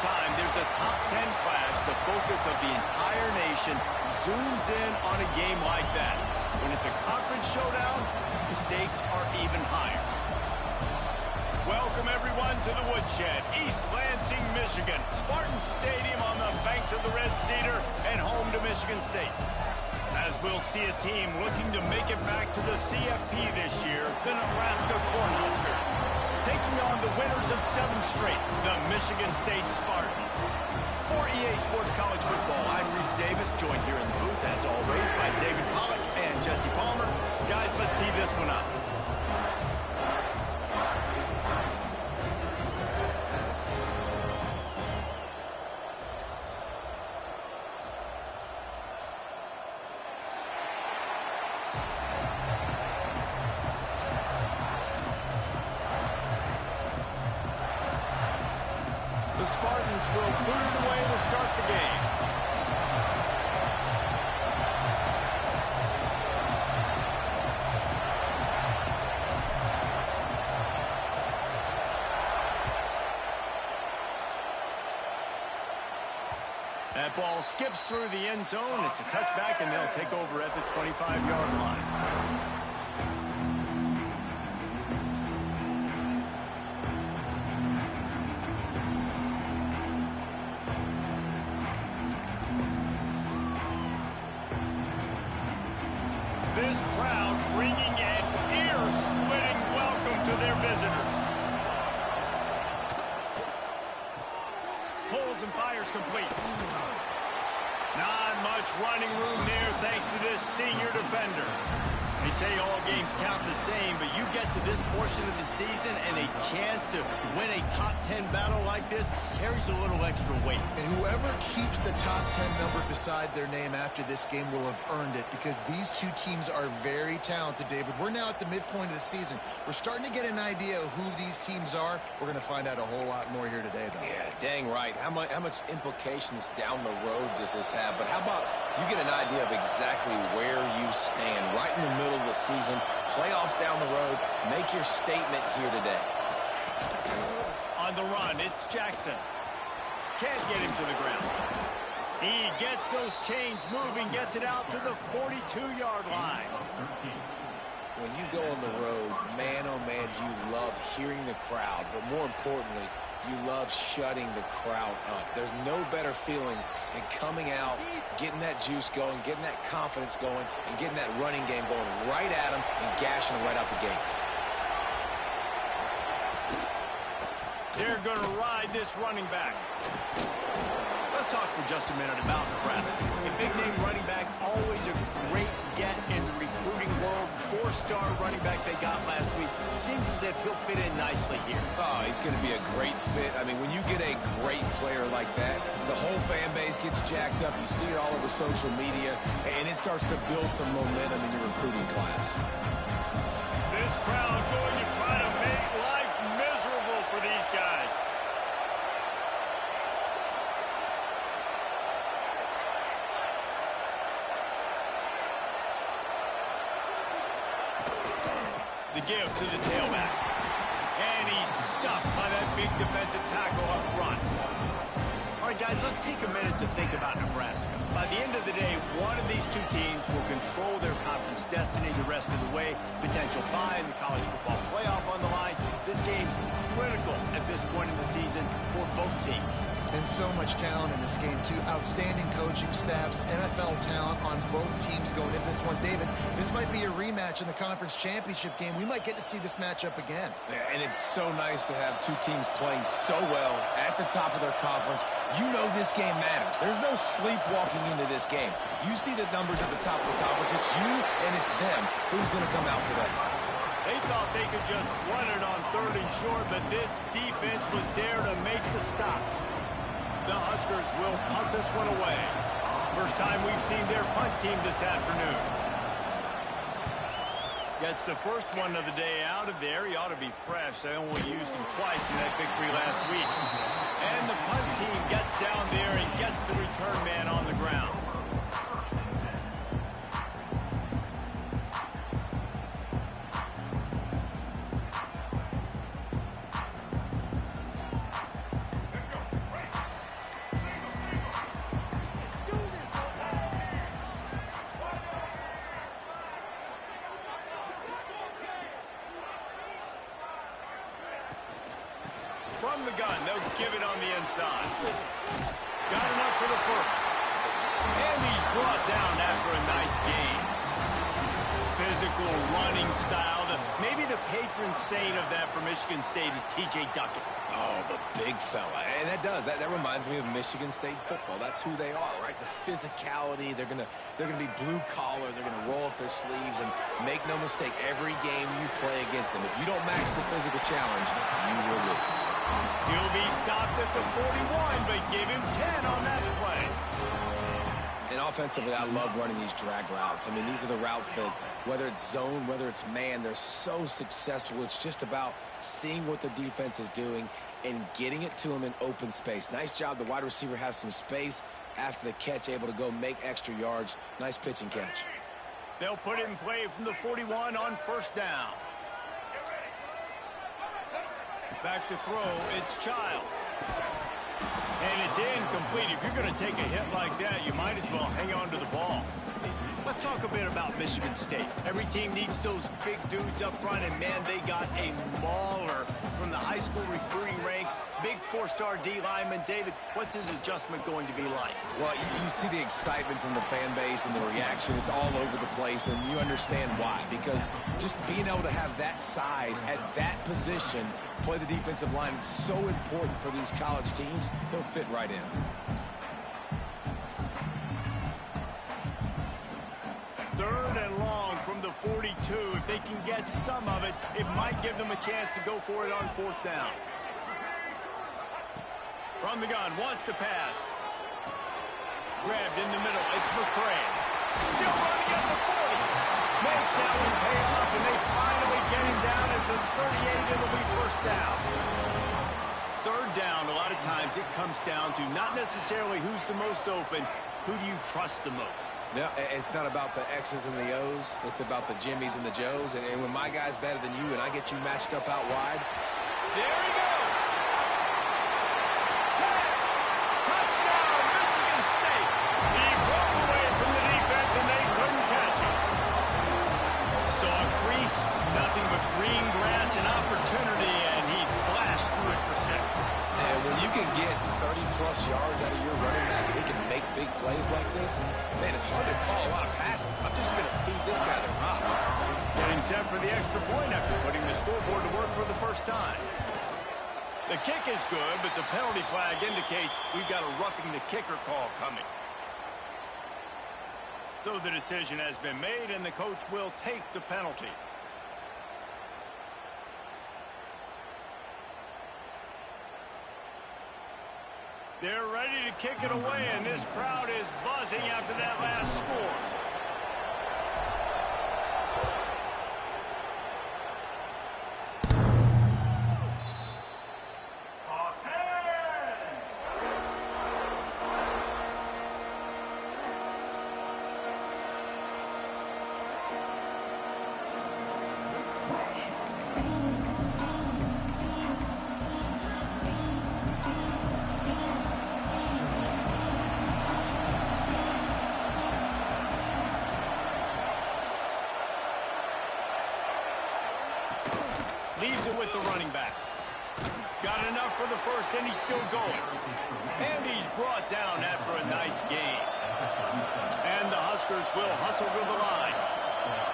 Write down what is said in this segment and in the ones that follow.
time there's a top 10 clash, the focus of the entire nation zooms in on a game like that. When it's a conference showdown, the stakes are even higher. Welcome, everyone, to the Woodshed, East Lansing, Michigan. Spartan Stadium on the banks of the Red Cedar and home to Michigan State. As we'll see a team looking to make it back to the CFP this year, the Nebraska Cornhuskers. Taking on the winners of 7 straight, the Michigan State Spartans. For EA Sports College Football, I'm Reese Davis, joined here in the booth, as always, by David Pollack and Jesse Palmer. Guys, let's tee this one up. The Spartans will boot it away to start the game. That ball skips through the end zone. It's a touchback, and they'll take over at the 25-yard line. This crowd bringing an ear-splitting welcome to their visitors. Pulls and fires complete. Not much running room there thanks to this senior defender. They say all games count the same, but you get to this portion of the season and a chance to win a top 10 battle like this carries a little extra weight. And whoever keeps the top 10 number beside their name after this game will have earned it, because these two teams are very talented, David. We're now at the midpoint of the season. We're starting to get an idea of who these teams are. We're going to find out a whole lot more here today, though. Yeah, dang right. How much implications down the road does this have? But how about you get an idea of exactly where you stand right in the middle of the season, playoffs down the road, make your statement here today. On the run, it's Jackson. Can't get him to the ground. He gets those chains moving, gets it out to the 42-yard line. When you go on the road, man, oh man, you love hearing the crowd, but more importantly, you love shutting the crowd up. There's no better feeling than coming out, getting that juice going, getting that confidence going, and getting that running game going right at them and gashing them right out the gates. They're going to ride this running back. Let's talk for just a minute about Nebraska. A big-name running back, always a great get in the recruiting world. 4-star running back they got last week. Seems as if he'll fit in nicely here. Oh, he's going to be a great fit. I mean, when you get a great player like that, the whole fan base gets jacked up. You see it all over social media, and it starts to build some momentum in your recruiting class. This crowd going to try to make life miserable for these guys. The give to the tailback. And he's stuffed by that big defensive tackle up front. All right, guys, let's take a minute to think about Nebraska. By the end of the day, one of these two teams will control their conference destiny the rest of the way. Potential bye in the college football playoff on the line. This game critical at this point in the season for both teams. And so much talent in this game, too. Outstanding coaching staffs, NFL talent on both teams going into this one. David, this might be a rematch in the conference championship game. We might get to see this matchup again. Yeah, and it's so nice to have two teams playing so well at the top of their conference. You know this game matters. There's no sleepwalking into this game. You see the numbers at the top of the conference. It's you and it's them. Who's going to come out today? They thought they could just run it on 3rd and short, but this defense was there to make the stop. The Huskers will punt this one away. First time we've seen their punt team this afternoon. Gets the first one of the day out of there. He ought to be fresh. They only used him twice in that victory last week. And the punt team gets down there and gets the return man on the ground. From the gun, they'll give it on the inside. Got enough for the first. And he's brought down after a nice gain. Physical running style. Maybe the patron saint of that for Michigan State is T.J. Duckett. Oh, the big fella. And that reminds me of Michigan State football. That's who they are, right? The physicality. They're gonna be blue collar. They're gonna roll up their sleeves, and make no mistake, every game you play against them, if you don't match the physical challenge, you will lose. He'll be stopped at the 41, but give him 10 on that play. And offensively, I love running these drag routes. I mean, these are the routes that, whether it's zone, whether it's man, they're so successful. It's just about seeing what the defense is doing and getting it to them in open space. Nice job. The wide receiver has some space after the catch, able to go make extra yards. Nice pitch and catch. They'll put it in play from the 41 on first down. Back to throw, it's Childs. And it's incomplete. If you're going to take a hit like that, you might as well hang on to the ball. Let's talk a bit about Michigan State. Every team needs those big dudes up front, and man, they got a mauler from the high school recruiting ranks. Big four-star D lineman. David, what's his adjustment going to be like? Well, you see the excitement from the fan base and the reaction. It's all over the place, and you understand why. Because just being able to have that size at that position, play the defensive line, is so important for these college teams. They'll fit right in. Third and long from the 42. If they can get some of it, it might give them a chance to go for it on fourth down. From the gun, wants to pass. Grabbed in the middle, it's McCray. Still running at the 40. Makes that one pay off, and they finally get him down at the 38. It'll be first down. Third down, a lot of times it comes down to not necessarily who's the most open, who do you trust the most? Yeah, it's not about the X's and the O's. It's about the Jimmies and the Joes. And when my guy's better than you and I get you matched up out wide. There he goes. Touchdown, Michigan State. He broke away from the defense, and they couldn't catch him. Saw a crease, nothing but green grass and opportunity, and he flashed through it for 6. And when you can get 30-plus yards out of your running back and he can make big plays like this, man, it's hard to call a lot of passes. I'm just going to feed this guy the rock. Getting set for the extra point after putting the scoreboard to work for the first time. The kick is good, but the penalty flag indicates we've got a roughing the kicker call coming. So the decision has been made, and the coach will take the penalty. They're ready to kick it away, and this crowd is buzzing after that last score. Leaves it with the running back. Got enough for the first, and he's still going. And he's brought down after a nice gain. And the Huskers will hustle to the line.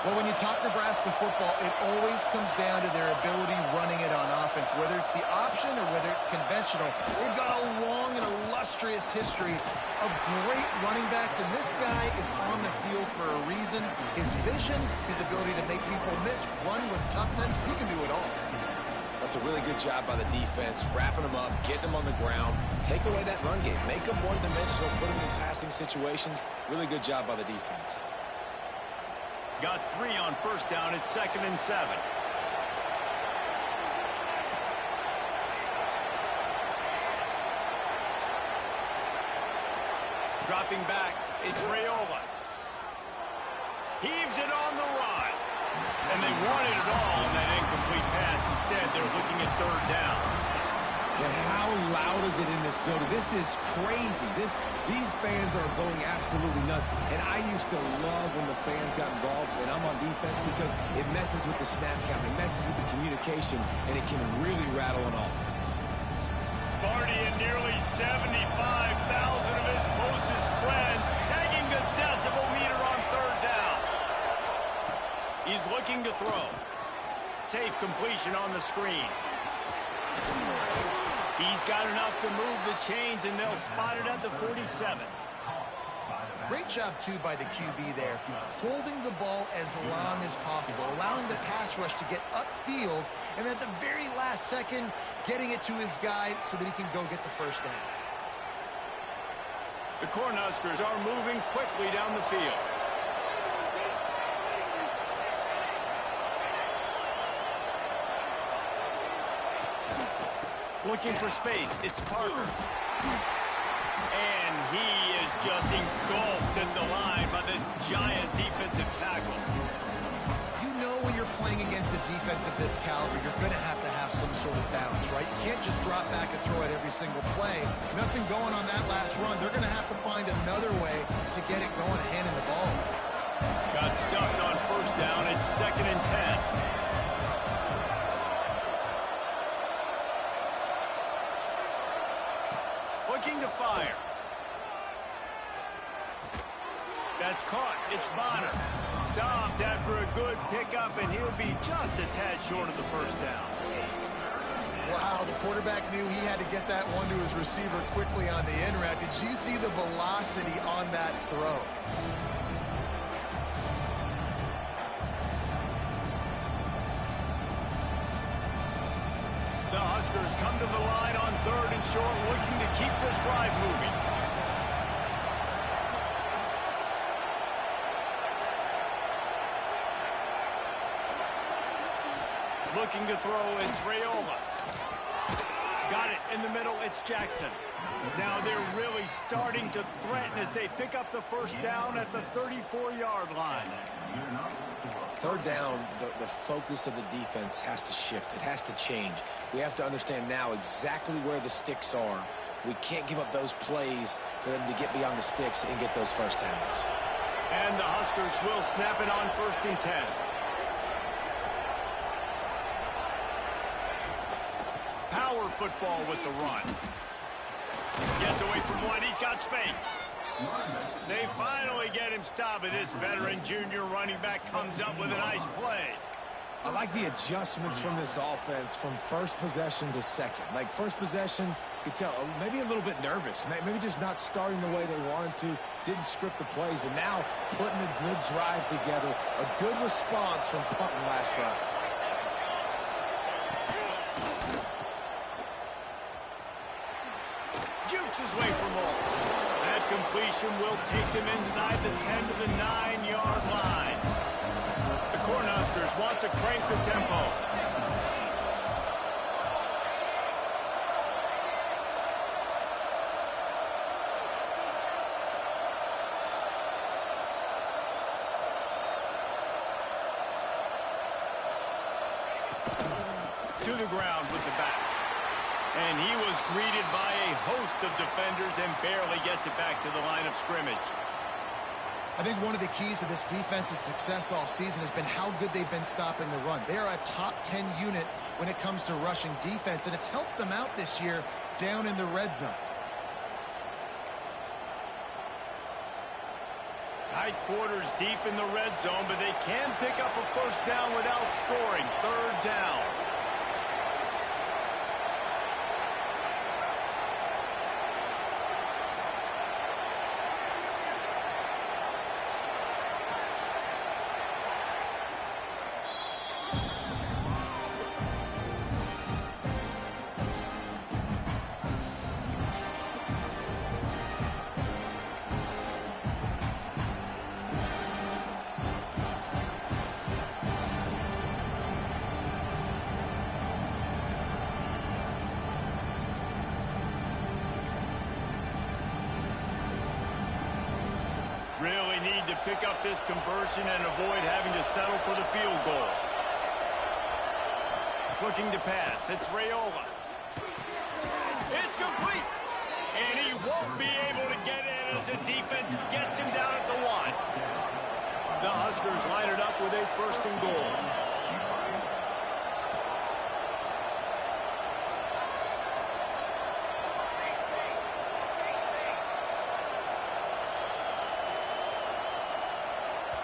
Well, when you talk Nebraska football, it always comes down to their ability running it on offense. Whether it's the option or whether it's conventional, they've got a long and illustrious history of great running backs, and this guy is on the field for a reason. His vision, his ability to make people miss, run with toughness, he can do it all. That's a really good job by the defense, wrapping them up, getting them on the ground, take away that run game, make them one-dimensional, put them in passing situations. Really good job by the defense. Got 3 on first down. It's 2nd and 7. Dropping back, it's Raiola. Heaves it on the run. And they wanted it all on that incomplete pass. Instead, they're looking at 3rd down. And how loud is it in this building? This is crazy. These fans are going absolutely nuts. And I used to love when the fans got involved and I'm on defense because it messes with the snap count. It messes with the communication, and it can really rattle an offense. nearly 75,000 of his closest friends tagging the decibel meter on third down. He's looking to throw. Safe completion on the screen. He's got enough to move the chains, and they'll spot it at the 47. Great job, too, by the QB there, holding the ball as long as possible, allowing the pass rush to get upfield, and at the very last second, getting it to his guy so that he can go get the first down. The Cornhuskers are moving quickly down the field. Looking for space, it's Parker. And he is just engulfed in the line by this giant defensive tackle. You know when you're playing against a defense of this caliber, you're going to have some sort of balance, right? You can't just drop back and throw it every single play. Nothing going on that last run. They're going to have to find another way to get it going, handing the ball. Got stuffed on first down. It's 2nd and 10. Looking to fire. That's caught. It's Bonner. Stopped after a good pickup, and he'll be just a tad short of the first down. Wow, the quarterback knew he had to get that one to his receiver quickly on the in route. Did you see the velocity on that throw? The Huskers come to the line on 3rd and short, looking to keep this drive moving. Looking to throw, it's Raiola. Got it in the middle, it's Jackson. Now they're really starting to threaten as they pick up the first down at the 34-yard line. Third down, the focus of the defense has to shift. It has to change. We have to understand now exactly where the sticks are. We can't give up those plays for them to get beyond the sticks and get those first downs. And the Huskers will snap it on 1st and 10. Power football with the run. Gets away from one. He's got space. They finally get him stopped, and this veteran junior running back comes up with a nice play. I like the adjustments from this offense from first possession to second. Like first possession, you could tell maybe a little bit nervous. Maybe just not starting the way they wanted to. Didn't script the plays, but now putting a good drive together. A good response from punting last drive. Jukes his way from all. That completion will take them inside the 10 to the 9-yard line. The Cornhuskers want to crank the tempo. To the ground with the back. And he was greeted by a host of defenders and barely gets it back to the line of scrimmage. I think one of the keys to this defense's success all season has been how good they've been stopping the run. They are a top 10 unit when it comes to rushing defense, and it's helped them out this year down in the red zone. Tight quarters deep in the red zone, but they can pick up a first down without scoring. 3rd down. Really need to pick up this conversion and avoid having to settle for the field goal. Looking to pass. It's Raiola. It's complete. And he won't be able to get in as the defense gets him down at the 1. The Huskers line it up with a 1st and goal.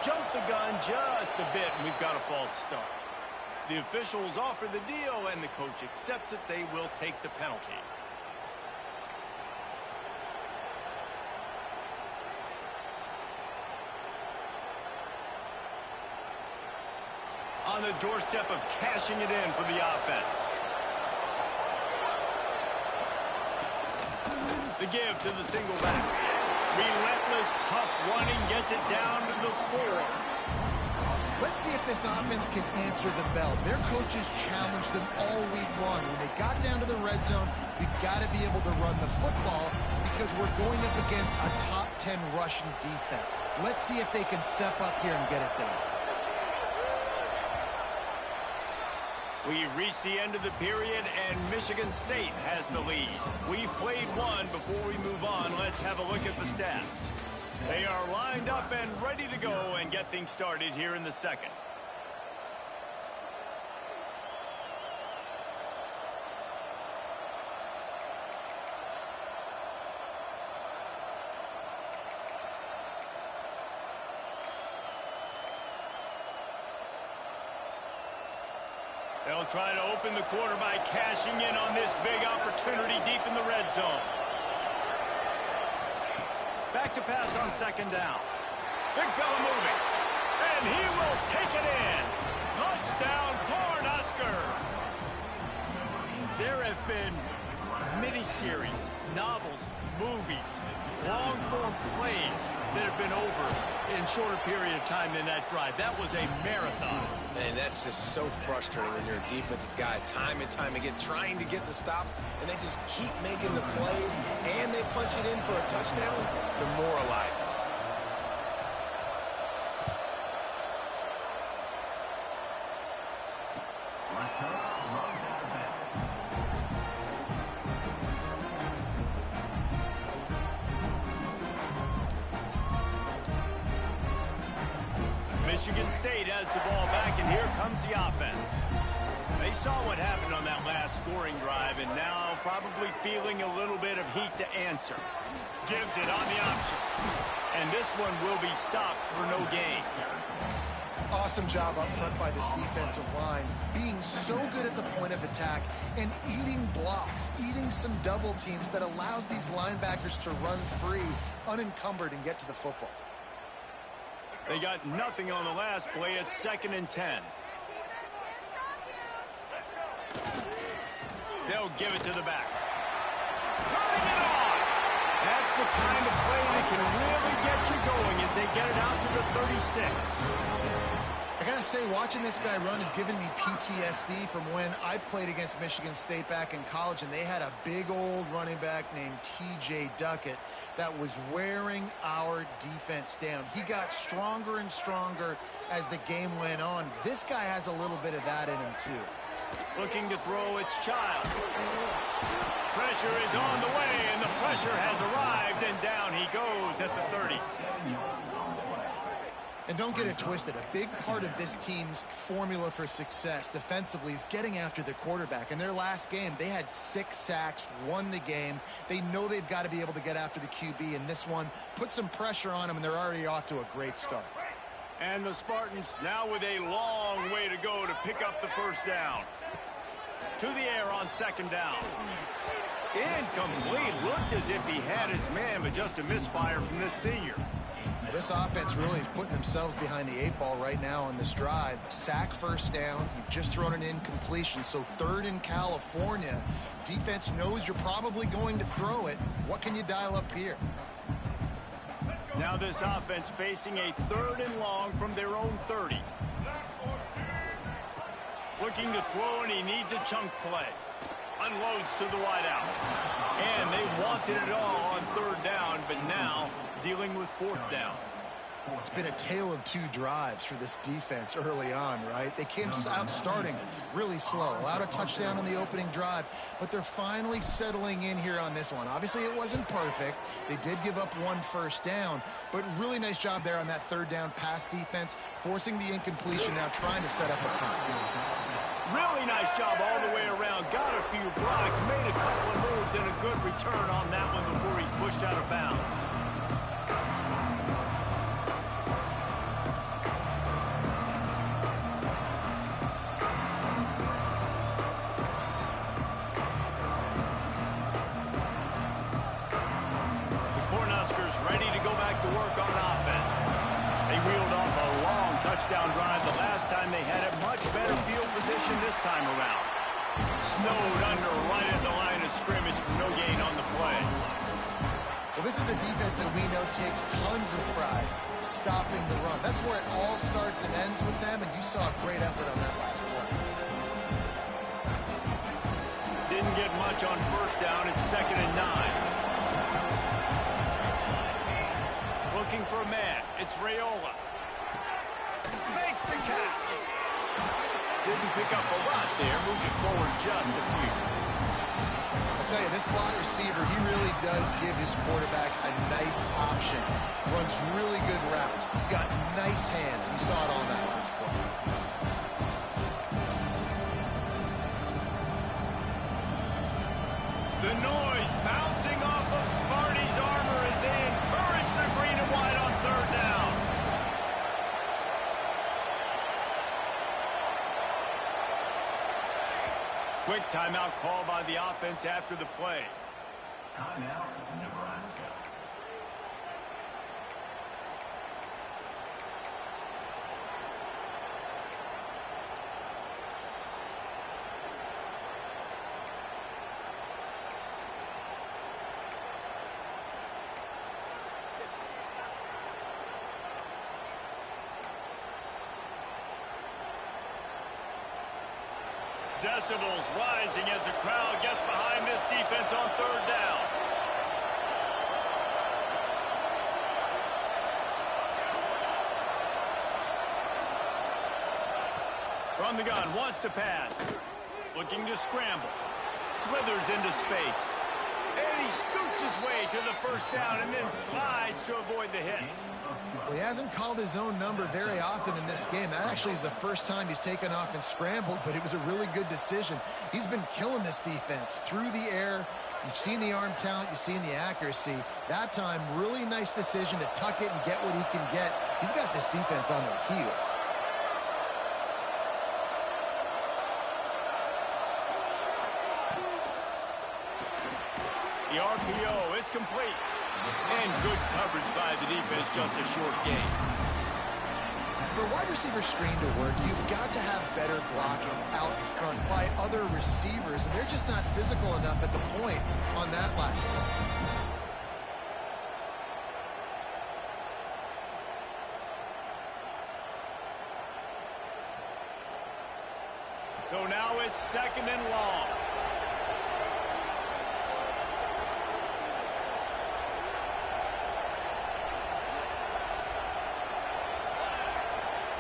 Jumped the gun just a bit, and we've got a false start. The officials offer the deal, and the coach accepts it. They will take the penalty. On the doorstep of cashing it in for the offense. The give to the single back. Relentless, tough running, gets it down to the 4. Let's see if this offense can answer the bell. Their coaches challenged them all week long. When they got down to the red zone, we've got to be able to run the football because we're going up against a top 10 rushing defense. Let's see if they can step up here and get it done. We've reached the end of the period, and Michigan State has the lead. We've played one. Before we move on, let's have a look at the stats. They are lined up and ready to go and get things started here in the second. They'll try to open the quarter by cashing in on this big opportunity deep in the red zone. Back to pass on second down. Big fella moving. And he will take it in. Touchdown, Cornhuskers. There have been miniseries, novels, movies, long-form plays that have been over in shorter period of time than that drive. That was a marathon. And that's just so frustrating when you're a defensive guy time and time again trying to get the stops, and they just keep making the plays, and they punch it in for a touchdown. Demoralizing. Michigan State has the ball back, and here comes the offense. They saw what happened on that last scoring drive, and now probably feeling a little bit of heat to answer. Gives it on the option. And this one will be stopped for no gain. Awesome job up front by this defensive line, being so good at the point of attack and eating blocks, eating some double teams that allows these linebackers to run free, unencumbered, and get to the football. They got nothing on the last play. It's 2nd and 10. They'll give it to the back. Turning it on! That's the kind of play that can really get you going as they get it out to the 36. I gotta say, watching this guy run has given me PTSD from when I played against Michigan State back in college, and they had a big old running back named T.J. Duckett that was wearing our defense down. He got stronger and stronger as the game went on. This guy has a little bit of that in him, too. Looking to throw its child. Pressure is on the way, and the pressure has arrived, and down he goes at the 30. And don't get it twisted. A big part of this team's formula for success defensively is getting after the quarterback. In their last game, they had 6 sacks, won the game. They know they've got to be able to get after the QB, and this one put some pressure on them, and they're already off to a great start. And the Spartans now with a long way to go to pick up the first down. To the air on second down. Incomplete. Looked as if he had his man, but just a misfire from this senior. This offense really is putting themselves behind the 8 ball right now on this drive. Sack, first down. You've just thrown an incompletion, so 3rd in California. Defense knows you're probably going to throw it. What can you dial up here? Now this offense facing a 3rd and long from their own 30. Looking to throw, and he needs a chunk play. Unloads to the wideout. And they wanted it all on 3rd down, but now dealing with 4th down. It's been a tale of 2 drives for this defense early on, right? They came out starting really slow, allowed a touchdown on the opening drive, but they're finally settling in here on this one. Obviously, it wasn't perfect. They did give up 1 first down, but really nice job there on that 3rd down pass defense, forcing the incompletion, now trying to set up a punt. Really nice job all the way around. Got a few blocks, made a couple of moves, and a good return on that one before he's pushed out of bounds. reeled off a long touchdown drive the last time. They had a much better field position this time around. Snowed under right at the line of scrimmage for no gain on the play. Well, this is a defense that we know takes tons of pride stopping the run. That's where it all starts and ends with them, and you saw a great effort on that last play. Didn't get much on first down. It's 2nd and 9. Looking for a man. It's Raiola. Makes the catch. Didn't pick up a lot there. Moved it forward just a few. I'll tell you, this slot receiver, he really does give his quarterback a nice option. Runs really good routes. He's got nice hands. You saw it on that last play. The noise bouncing off of Sparty's armor as they encourage the green and white on 3rd down. Quick timeout call by the offense after the play. Timeout, Nebraska. Decibels rising as the crowd gets behind this defense on 3rd down. From the gun, wants to pass. Looking to scramble. Slithers into space. And he scoots his way to the 1st down and then slides to avoid the hit. Well, he hasn't called his own number very often in this game. That actually is the first time he's taken off and scrambled, but it was a really good decision. He's been killing this defense through the air. You've seen the arm talent. You've seen the accuracy. That time, really nice decision to tuck it and get what he can get. He's got this defense on their heels. The RPO, it's complete. And good coverage by the defense, just a short gain. For a wide receiver screen to work, you've got to have better blocking out in front by other receivers, and they're just not physical enough at the point on that last play. So now it's 2nd and long.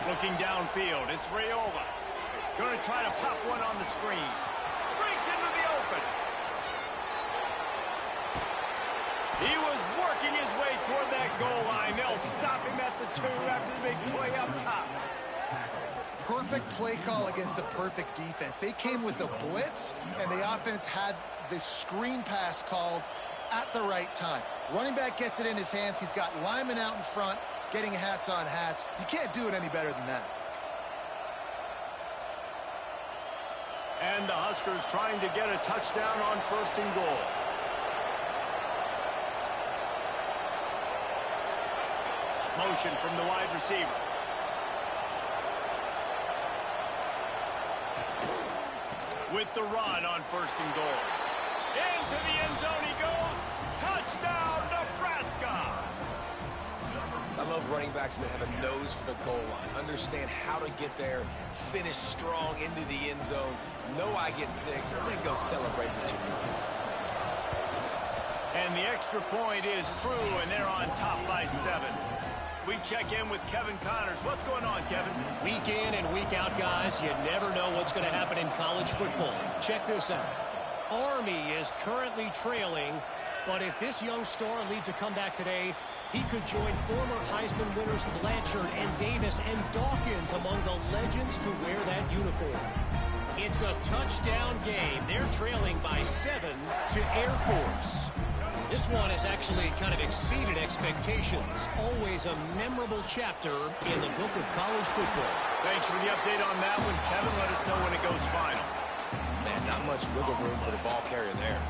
Looking downfield, it's Raiola. Going to try to pop one on the screen. Breaks into the open. He was working his way toward that goal line. They'll stop him at the 2 after the big play up top. Perfect play call against the perfect defense. They came with a blitz, and the offense had the screen pass called at the right time. Running back gets it in his hands. He's got linemen out in front, getting hats on hats. You can't do it any better than that. And the Huskers trying to get a touchdown on 1st and goal. Motion from the wide receiver. With the run on 1st and goal. Into the end zone he goes. Touchdown, Nebraska! I love running backs that have a nose for the goal line. Understand how to get there, finish strong into the end zone. Know I get 6, and then go celebrate with your boys. And the extra point is true, and they're on top by 7. We check in with Kevin Connors. What's going on, Kevin? Week in and week out, guys, you never know what's going to happen in college football. Check this out. Army is currently trailing, but if this young star leads a comeback today, he could join former Heisman winners Blanchard and Davis and Dawkins among the legends to wear that uniform. It's a touchdown game. They're trailing by 7 to Air Force. This one has actually kind of exceeded expectations. Always a memorable chapter in the book of college football. Thanks for the update on that one, Kevin. Let us know when it goes final. Man, not much wiggle room for the ball carrier there.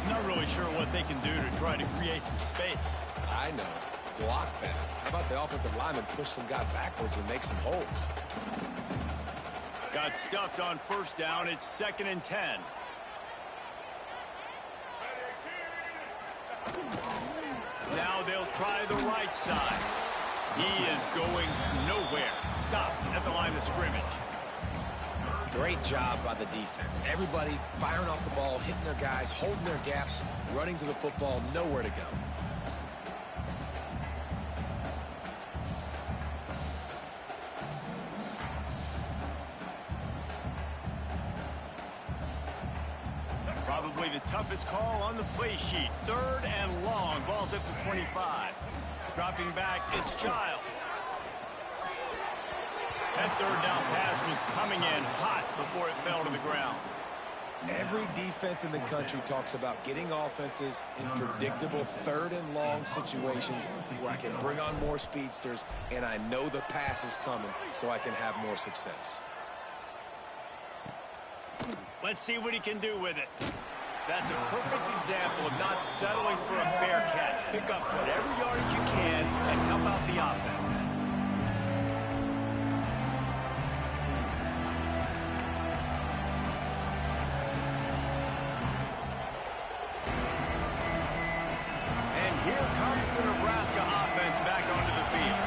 Not really sure what they can do to try to create some space. I know. block better? How about the offensive lineman push some guy backwards and make some holes? Got stuffed on first down. It's 2nd and 10. Now they'll try the right side. He is going nowhere. Stop at the line of scrimmage. Great job by the defense. Everybody firing off the ball, hitting their guys, holding their gaps, running to the football, nowhere to go. Probably the toughest call on the play sheet. 3rd and long. Ball's at the 25. Dropping back, it's Childs. That 3rd down pass was coming in hot before it fell to the ground. Every defense in the country talks about getting offenses in predictable 3rd and long situations where I can bring on more speedsters and I know the pass is coming so I can have more success. Let's see what he can do with it. That's a perfect example of not settling for a fair catch. Pick up whatever yardage you can and help out the offense. And here comes the Nebraska offense back onto the field.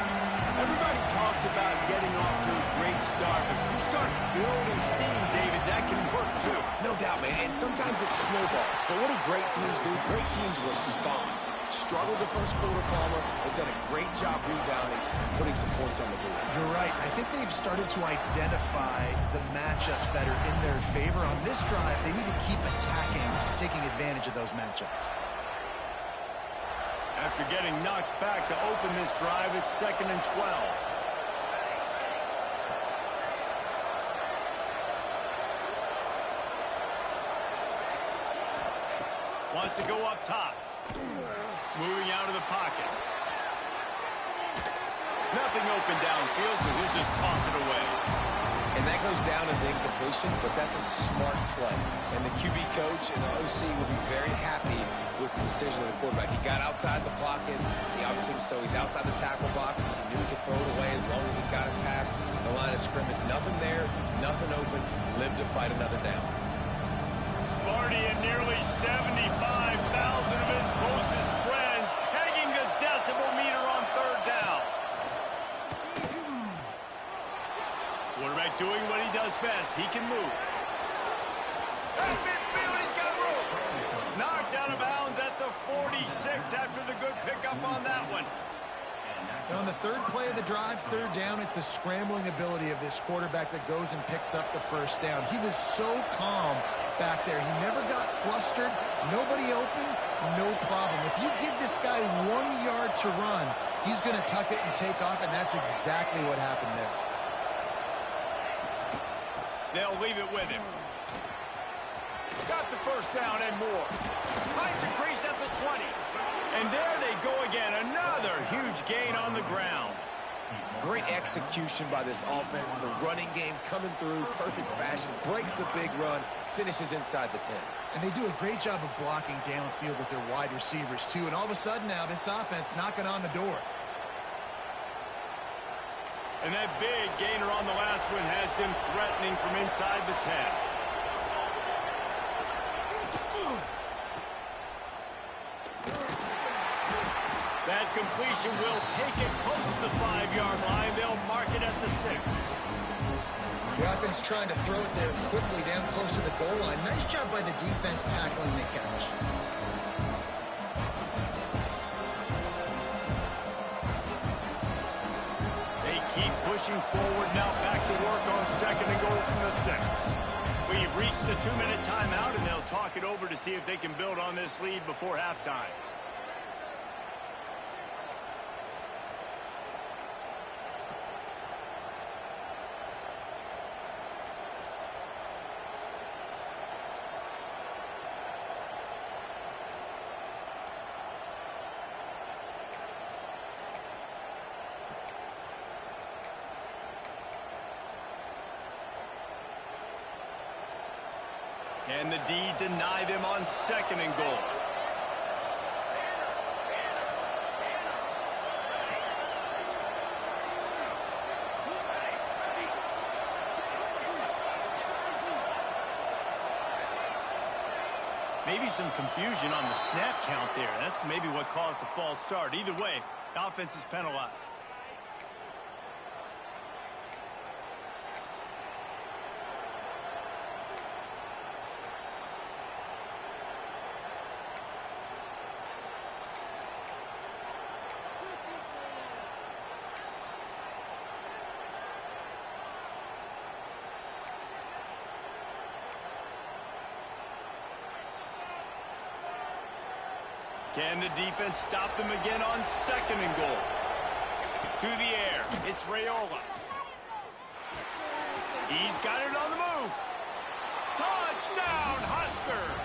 Everybody talks about getting off to a great start, but if you start building steam, David, that can work too. No doubt, man, and sometimes it snowballs. But what do great teams do? Great teams respond. Struggled the first quarter, Palmer, but done a great job rebounding and putting some points on the board. You're right. I think they've started to identify the matchups that are in their favor. On this drive, they need to keep attacking, taking advantage of those matchups. After getting knocked back to open this drive, it's 2nd and 12. Wants to go up top. Moving out of the pocket. Nothing open downfield, so he'll just toss it away. And that goes down as incompletion, but that's a smart play. And the QB coach and the OC will be very happy with the decision of the quarterback. He got outside the pocket. He obviously, so he's outside the tackle boxes. He knew he could throw it away as long as he got it past the line of scrimmage. Nothing there, nothing open. Live to fight another down. Sparty and nearly 75,000 of his closest friends pegging the decibel meter on 3rd down. Quarterback doing what he does best. He can move. He's got room. Knocked out of bounds at the 46 after the good pickup on that one. And on the 3rd play of the drive, 3rd down, it's the scrambling ability of this quarterback that goes and picks up the 1st down. He was so calm back there. He never got flustered. Nobody open, no problem. If you give this guy 1 yard to run, he's going to tuck it and take off, and that's exactly what happened there. They'll leave it with him. Got the 1st down and more. Finds a crease at the 20. And there they go again. Another huge gain on the ground. Great execution by this offense. The running game coming through, perfect fashion. Breaks the big run, finishes inside the 10. And they do a great job of blocking downfield with their wide receivers, too. And all of a sudden now, this offense knocking on the door. And that big gainer on the last one has them threatening from inside the 10. That completion will take it close to the 5-yard line. They'll mark it at the 6. The offense trying to throw it there quickly down close to the goal line. Nice job by the defense tackling the catch. Keep pushing forward now, back to work on 2nd and goal from the 6. We've reached the 2-minute timeout, and they'll talk it over to see if they can build on this lead before halftime. Can the D deny them on 2nd and goal? Maybe some confusion on the snap count there. That's maybe what caused the false start. Either way, the offense is penalized. Can the defense stop them again on 2nd and goal? To the air, it's Raiola. He's got it on the move. Touchdown, Huskers!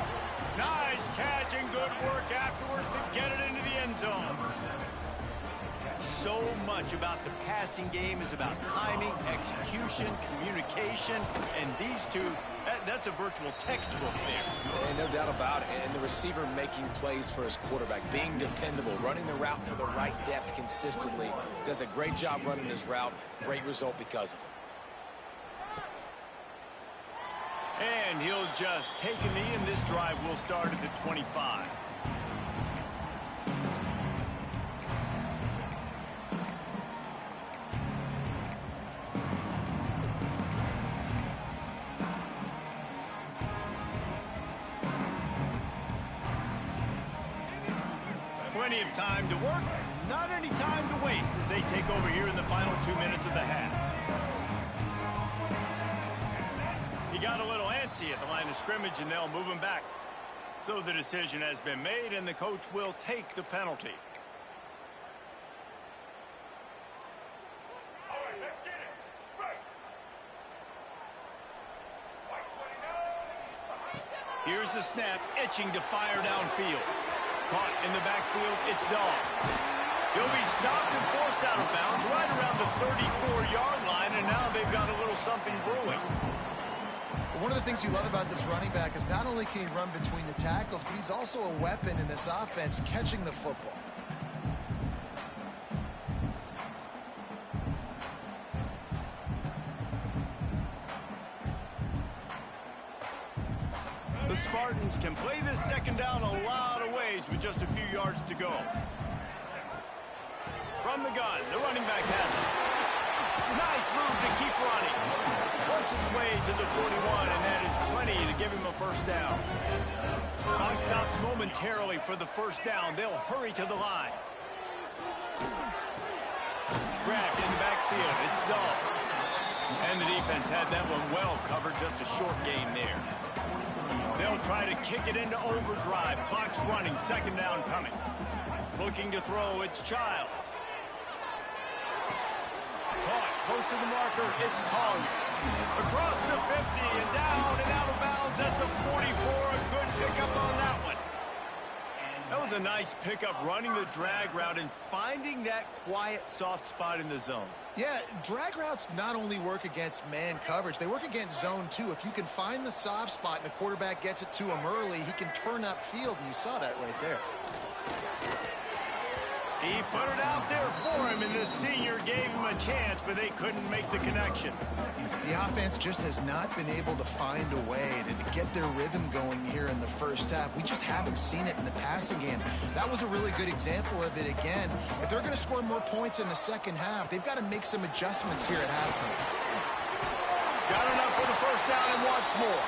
Nice catch and good work afterwards to get it into the end zone. So much about the passing game is about timing, execution, communication, and these two, that's a virtual textbook there. And no doubt about it. And the receiver making plays for his quarterback, being dependable, running the route to the right depth consistently. Does a great job running his route. Great result because of it. And he'll just take a knee, and this drive will start at the 25. Plenty of time to work, not any time to waste as they take over here in the final 2 minutes of the half. He got a little antsy at the line of scrimmage, and they'll move him back. So the decision has been made, and the coach will take the penalty. All right, let's get it. Right. Here's the snap, itching to fire downfield. Caught in the backfield, it's Dog. He'll be stopped and forced out of bounds right around the 34-yard line, and now they've got a little something brewing. One of the things you love about this running back is not only can he run between the tackles, but he's also a weapon in this offense catching the football. The Spartans can play this 2nd down a lot of ways with just a few yards to go. From the gun, the running back has it. Nice move to keep running. Works his way to the 41, and that is plenty to give him a 1st down. Clock stops momentarily for the 1st down. They'll hurry to the line. Grabbed in the backfield. It's Dog. And the defense had that one well covered. Just a short gain there. They'll try to kick it into overdrive. Clock's running. 2nd down coming. Looking to throw. It's Childs. Caught close to the marker. It's Collier. Across the 50 and down and out of bounds at the 44. A good pickup on that one. That was a nice pickup, running the drag route and finding that quiet, soft spot in the zone. Yeah, drag routes not only work against man coverage, they work against zone too. If you can find the soft spot and the quarterback gets it to him early, he can turn upfield, and you saw that right there. He put it out there for him, and the senior gave him a chance, but they couldn't make the connection. The offense just has not been able to find a way to get their rhythm going here in the 1st half. We just haven't seen it in the passing game. That was a really good example of it again. If they're going to score more points in the 2nd half, they've got to make some adjustments here at halftime. Got enough for the 1st down and wants more.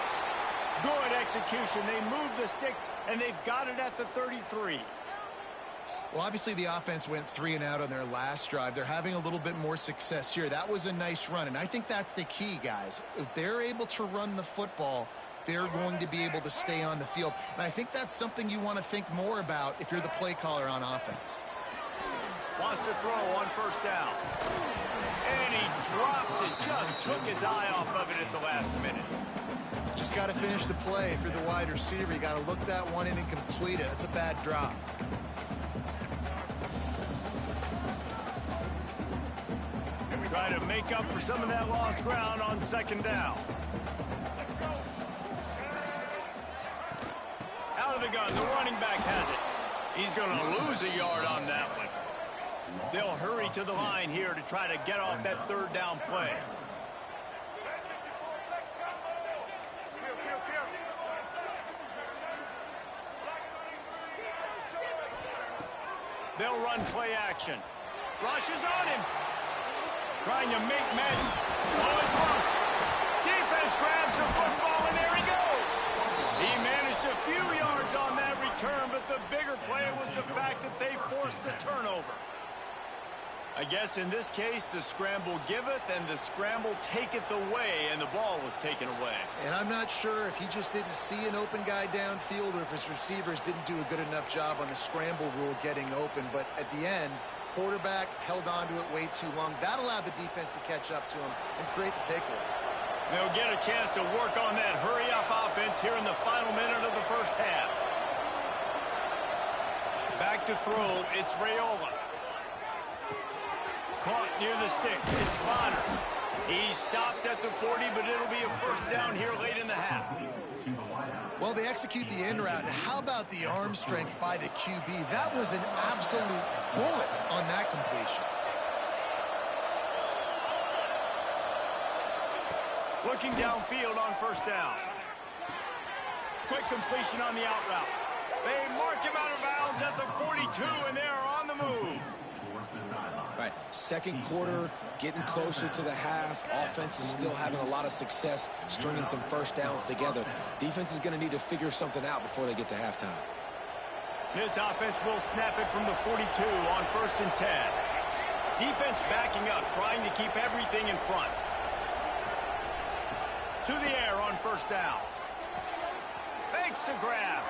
Good execution. They move the sticks, and they've got it at the 33. Well, obviously the offense went 3 and out on their last drive. They're having a little bit more success here. That was a nice run, and I think that's the key, guys. If they're able to run the football, they're going to be able to stay on the field. And I think that's something you want to think more about if you're the play caller on offense. Wants to throw on 1st down. And he drops it. Just took his eye off of it at the last minute. Just got to finish the play. If you're the wide receiver, you got to look that one in and complete it. It's a bad drop. Try to make up for some of that lost ground on 2nd down. Out of the gun, the running back has it. He's going to lose a yard on that one. They'll hurry to the line here to try to get off that 3rd down play. They'll run play action. Rushes on him. Trying to make men. Oh, it's loose. Defense grabs the football, and there he goes. He managed a few yards on that return, but the bigger play was the fact that they forced the turnover. I guess in this case, the scramble giveth and the scramble taketh away, and the ball was taken away. And I'm not sure if he just didn't see an open guy downfield or if his receivers didn't do a good enough job on the scramble rule getting open. But at the end, quarterback held on to it way too long. That allowed the defense to catch up to him and create the takeaway. They'll get a chance to work on that hurry-up offense here in the final minute of the first half. Back to throw, it's Raiola. Caught near the sticks, it's Bonner. He stopped at the 40, but it'll be a first down here late in the half. Well, they execute the in route, and how about the arm strength by the QB? That was an absolute bullet on that completion. Looking downfield on first down. Quick completion on the out route. They mark him out of bounds at the 42, and they are on the move. Right, second quarter, getting closer to the half. Offense is still having a lot of success stringing some first downs together. Defense is going to need to figure something out before they get to halftime. This offense will snap it from the 42 on 1st and 10. Defense backing up, trying to keep everything in front. To the air on first down. Fakes to grab.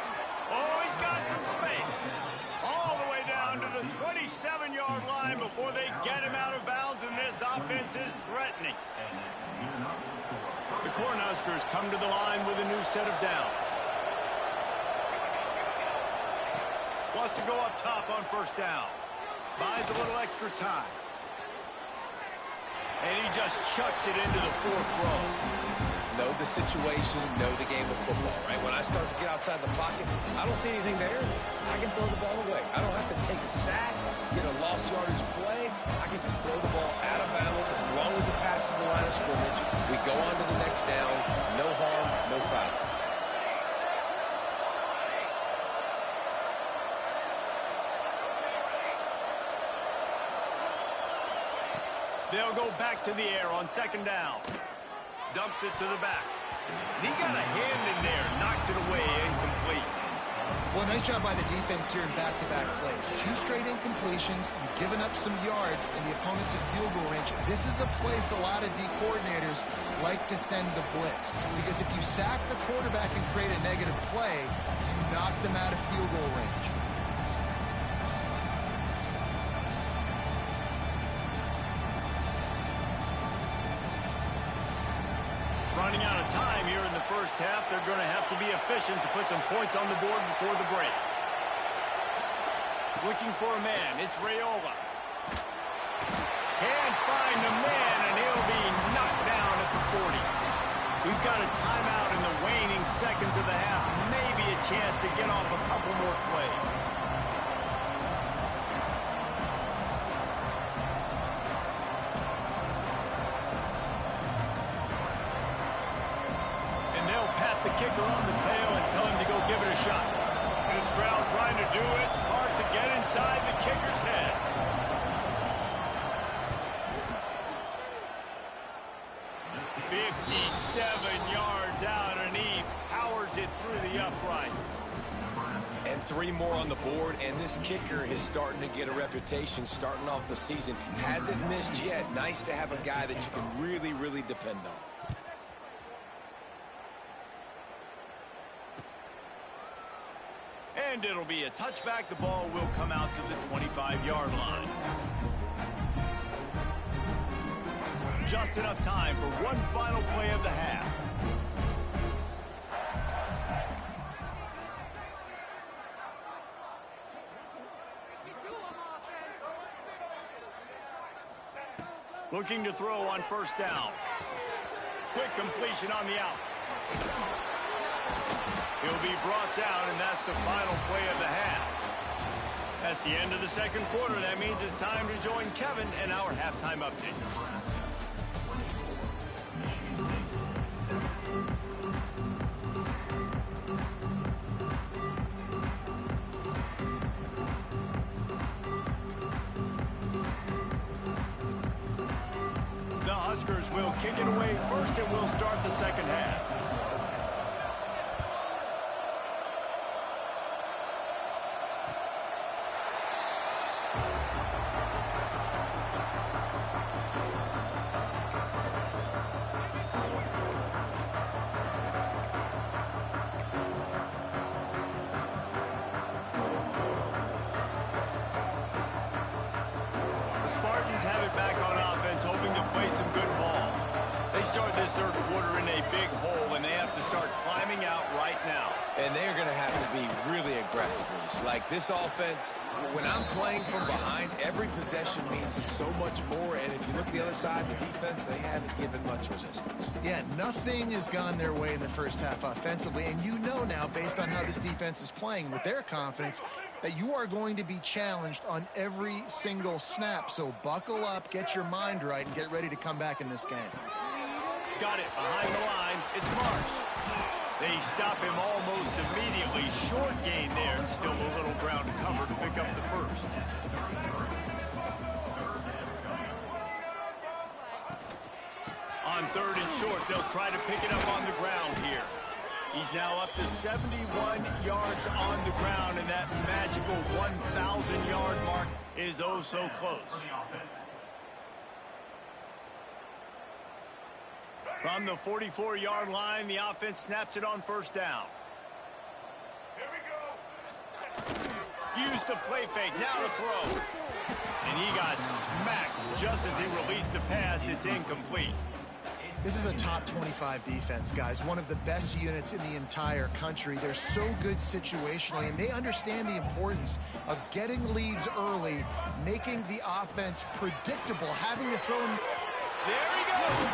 Oh, he's got some space. All the way down to the 27-yard line before they get him out of bounds, and this offense is threatening. The Cornhuskers come to the line with a new set of downs. Wants to go up top on first down. Buys a little extra time. And he just chucks it into the 4th row. Know the situation, know the game of football, right? When I start to get outside the pocket, I don't see anything there. I can throw the ball away. I don't have to take a sack, get a lost yardage play. I can just throw the ball out of bounds as long as it passes the line of scrimmage. We go on to the next down. No harm, no foul. They'll go back to the air on 2nd down. Dumps it to the back. He got a hand in there, knocks it away, incomplete. Well, nice job by the defense here in back-to-back plays. 2 straight incompletions, you've given up some yards, and the opponent's at field goal range. This is a place a lot of D coordinators like to send the blitz, because if you sack the quarterback and create a negative play, you knock them out of field goal range. Running out of time here in the first half. They're going to have to be efficient to put some points on the board before the break. Looking for a man. It's Raiola. Can't find the man, and he'll be knocked down at the 40. We've got a timeout in the waning seconds of the half. Maybe a chance to get off a couple more plays. The kicker on the tail and tell him to go give it a shot. This crowd trying to do its part to get inside the kicker's head. "57 yards out, and he powers it through the uprights." And 3 more on the board, and this kicker is starting to get a reputation starting off the season. Hasn't missed yet. Nice to have a guy that you can really, really depend on. And it'll be a touchback. The ball will come out to the 25-yard line. Just enough time for one final play of the half. Looking to throw on first down. Quick completion on the out. He'll be brought down, and that's the final play of the half. That's the end of the second quarter. That means it's time to join Kevin in our halftime update. Huskers will kick it away first, and we'll start the second half. Spartans have it back on offense, hoping to play some good ball. They start this third quarter in a big hole, and they have to start climbing out right now. And they're going to have to be really aggressive with this. Like this offense, when I'm playing from behind, every possession means so much more. And if you look the other side, the defense, they haven't given much resistance. Yeah, nothing has gone their way in the first half offensively. And you know now, based on how this defense is playing with their confidence, that you are going to be challenged on every single snap. So buckle up, get your mind right, and get ready to come back in this game. Got it behind the line. It's Marsh. They stop him almost immediately. Short gain there. Still a little ground to cover to pick up the first. On third and short, they'll try to pick it up on the ground here. He's now up to 71 yards on the ground, and that magical 1,000-yard mark is oh so close. From the 44-yard line, the offense snaps it on first down. Here we go. Use the play fake, now to throw. And he got smacked just as he released the pass. It's incomplete. This is a top 25 defense, guys. One of the best units in the entire country. They're so good situationally, and they understand the importance of getting leads early, making the offense predictable, having to throw in. There he goes.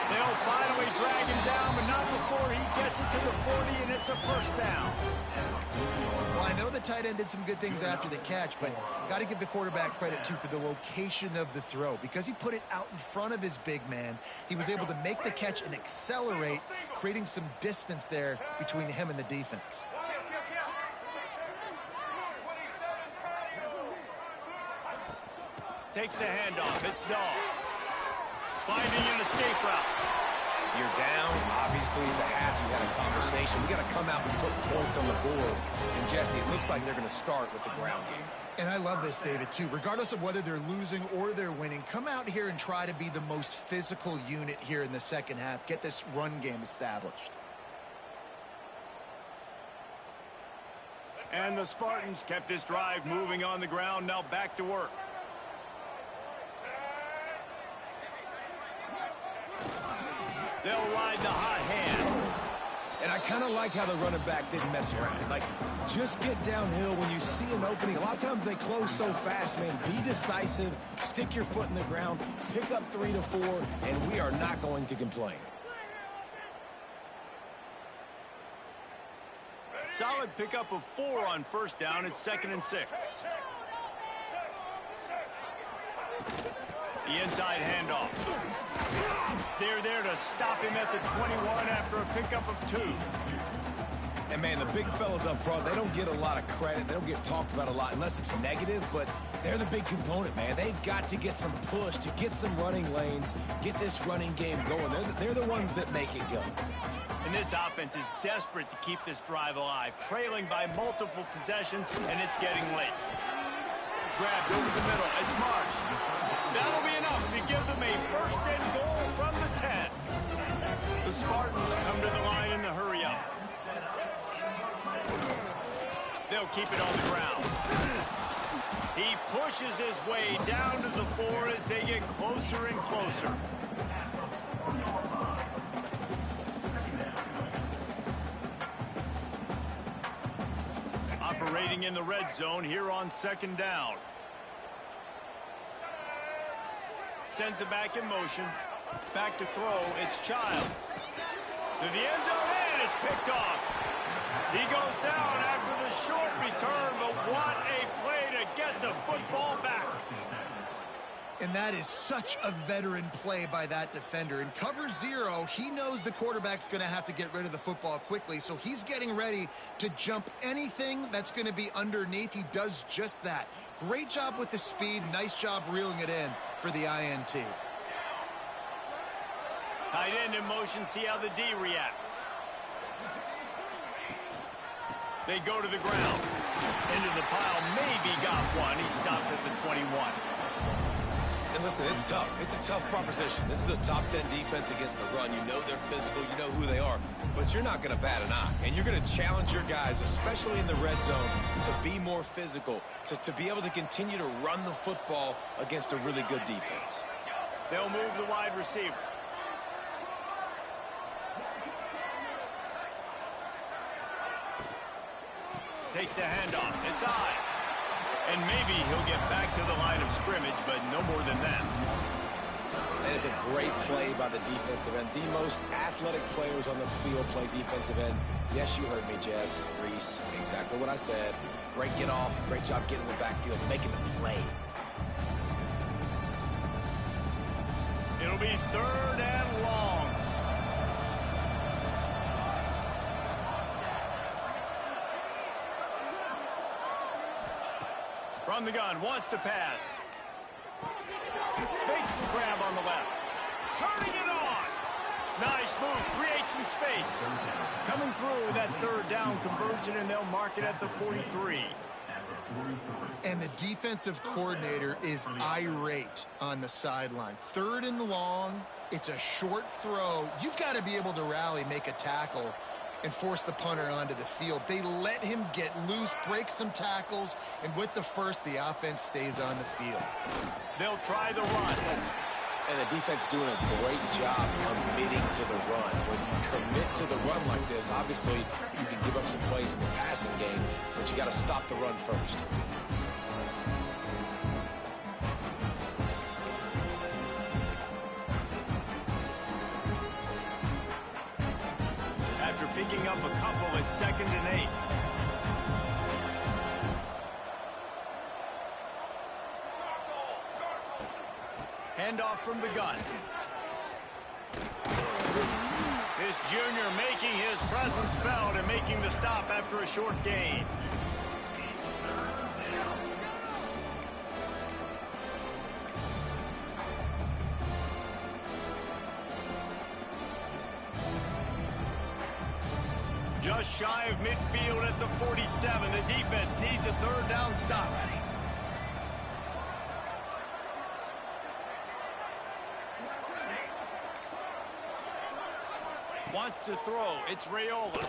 They'll finally drag him down, but not before he gets it to the 40, and it's a first down. Well, I know the tight end did some good things after the catch, but got to give the quarterback credit, too, for the location of the throw. Because he put it out in front of his big man, he was able to make the catch and accelerate, creating some distance there between him and the defense. Takes the handoff. It's Dahl. Finding an escape route. You're down. Obviously, at the half, you had a conversation. We got to come out and put points on the board. And, Jesse, it looks like they're going to start with the ground game. And I love this, David, too. Regardless of whether they're losing or they're winning, come out here and try to be the most physical unit here in the second half. Get this run game established. And the Spartans kept this drive moving on the ground. Now back to work. They'll ride the hot hand. And I kind of like how the running back didn't mess around. Like, just get downhill when you see an opening. A lot of times they close so fast, man. Be decisive, stick your foot in the ground, pick up 3 to 4, and we are not going to complain. Solid pickup of 4 on first down. It's 2nd and 6. The inside handoff. They're there to stop him at the 21 after a pickup of 2. And, man, the big fellas up front, they don't get a lot of credit. They don't get talked about a lot unless it's negative, but they're the big component, man. They've got to get some push, to get some running lanes, get this running game going. They're the ones that make it go. And this offense is desperate to keep this drive alive, trailing by multiple possessions, and it's getting late. Grabbed over the middle. It's Marsh. That'll be enough to give them a first and goal from the 10. The Spartans come to the line in the hurry up. They'll keep it on the ground. He pushes his way down to the 4 as they get closer and closer. Operating in the red zone here on 2nd down. Sends it back in motion. Back to throw. It's Childs. To the end zone, and it's picked off. He goes down after the short return, but what a play to get the football back. And that is such a veteran play by that defender. In cover 0, he knows the quarterback's going to have to get rid of the football quickly, so he's getting ready to jump anything that's going to be underneath. He does just that. Great job with the speed. Nice job reeling it in for the INT. Tight end in motion, see how the D reacts. They go to the ground. Into the pile, maybe got one. He stopped at the 21. And listen, it's tough. It's a tough proposition. This is a top 10 defense against the run. You know they're physical. You know who they are. But you're not going to bat an eye. And you're going to challenge your guys, especially in the red zone, to be more physical, to be able to continue to run the football against a really good defense. They'll move the wide receiver. Takes the handoff. It's Ives. And maybe he'll get back to the line of scrimmage, but no more than that. And it's a great play by the defensive end. The most athletic players on the field play defensive end. Yes, you heard me, Jess, Reese. Exactly what I said. Great get off. Great job getting in the backfield, making the play. It'll be 3rd and long. From the gun, wants to pass. Makes the grab on the left. Turning it on. Nice move, creates some space. Coming through with that 3rd down conversion, and they'll mark it at the 43. And the defensive coordinator is irate on the sideline. 3rd and long. It's a short throw. You've got to be able to rally, make a tackle, and force the punter onto the field. They let him get loose, break some tackles, and with the first, the offense stays on the field. They'll try the run. And the defense doing a great job committing to the run. When you commit to the run like this, obviously you can give up some plays in the passing game, but you got to stop the run first. After picking up a couple, it's 2nd and 8. Handoff from the gun. This junior making his presence felt and making the stop after a short gain. Just shy of midfield at the 47. The defense needs a 3rd down stop. Wants to throw. It's Raiola.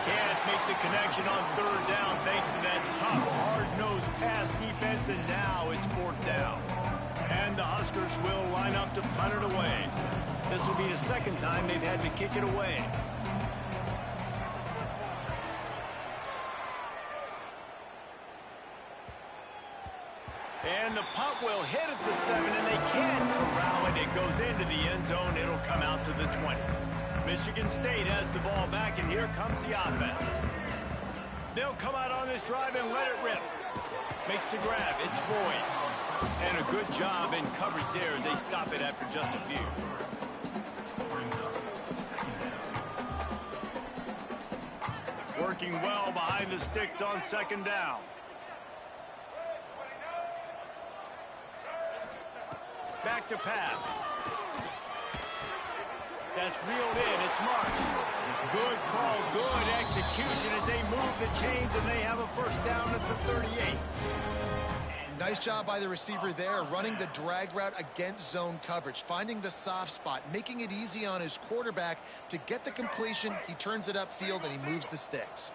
Can't make the connection on 3rd down thanks to that tough, hard-nosed pass defense, and now it's 4th down. And the Huskers will line up to punt it away. This will be the 2nd time they've had to kick it away. And the punt will hit at the 7, and they can't corral it. It goes into the end zone. It'll come out to the 20. Michigan State has the ball back, and here comes the offense. They'll come out on this drive and let it rip. Makes the grab. It's Boyd. And a good job in coverage there as they stop it after just a few. Working well behind the sticks on 2nd down. Back to pass. That's reeled in. It's marked. Good call, good execution as they move the chains, and they have a 1st down at the 38. Nice job by the receiver there, running the drag route against zone coverage, finding the soft spot, making it easy on his quarterback to get the completion. He turns it upfield, and he moves the sticks.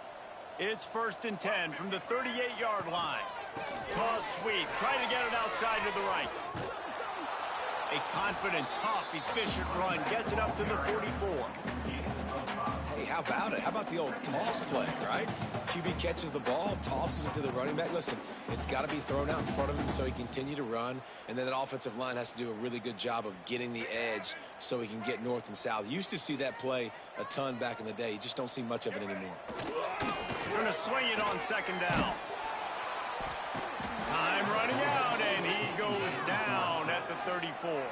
It's 1st and 10 from the 38-yard line. Toss sweep. Try to get it outside to the right. A confident, tough, efficient run. Gets it up to the 44. Hey, how about it? How about the old toss play, right? QB catches the ball, tosses it to the running back. Listen, it's got to be thrown out in front of him so he can continue to run. And then that offensive line has to do a really good job of getting the edge so he can get north and south. You used to see that play a ton back in the day. You just don't see much of it anymore. Going to swing it on 2nd down. Time running out, and he goes down at at the 34.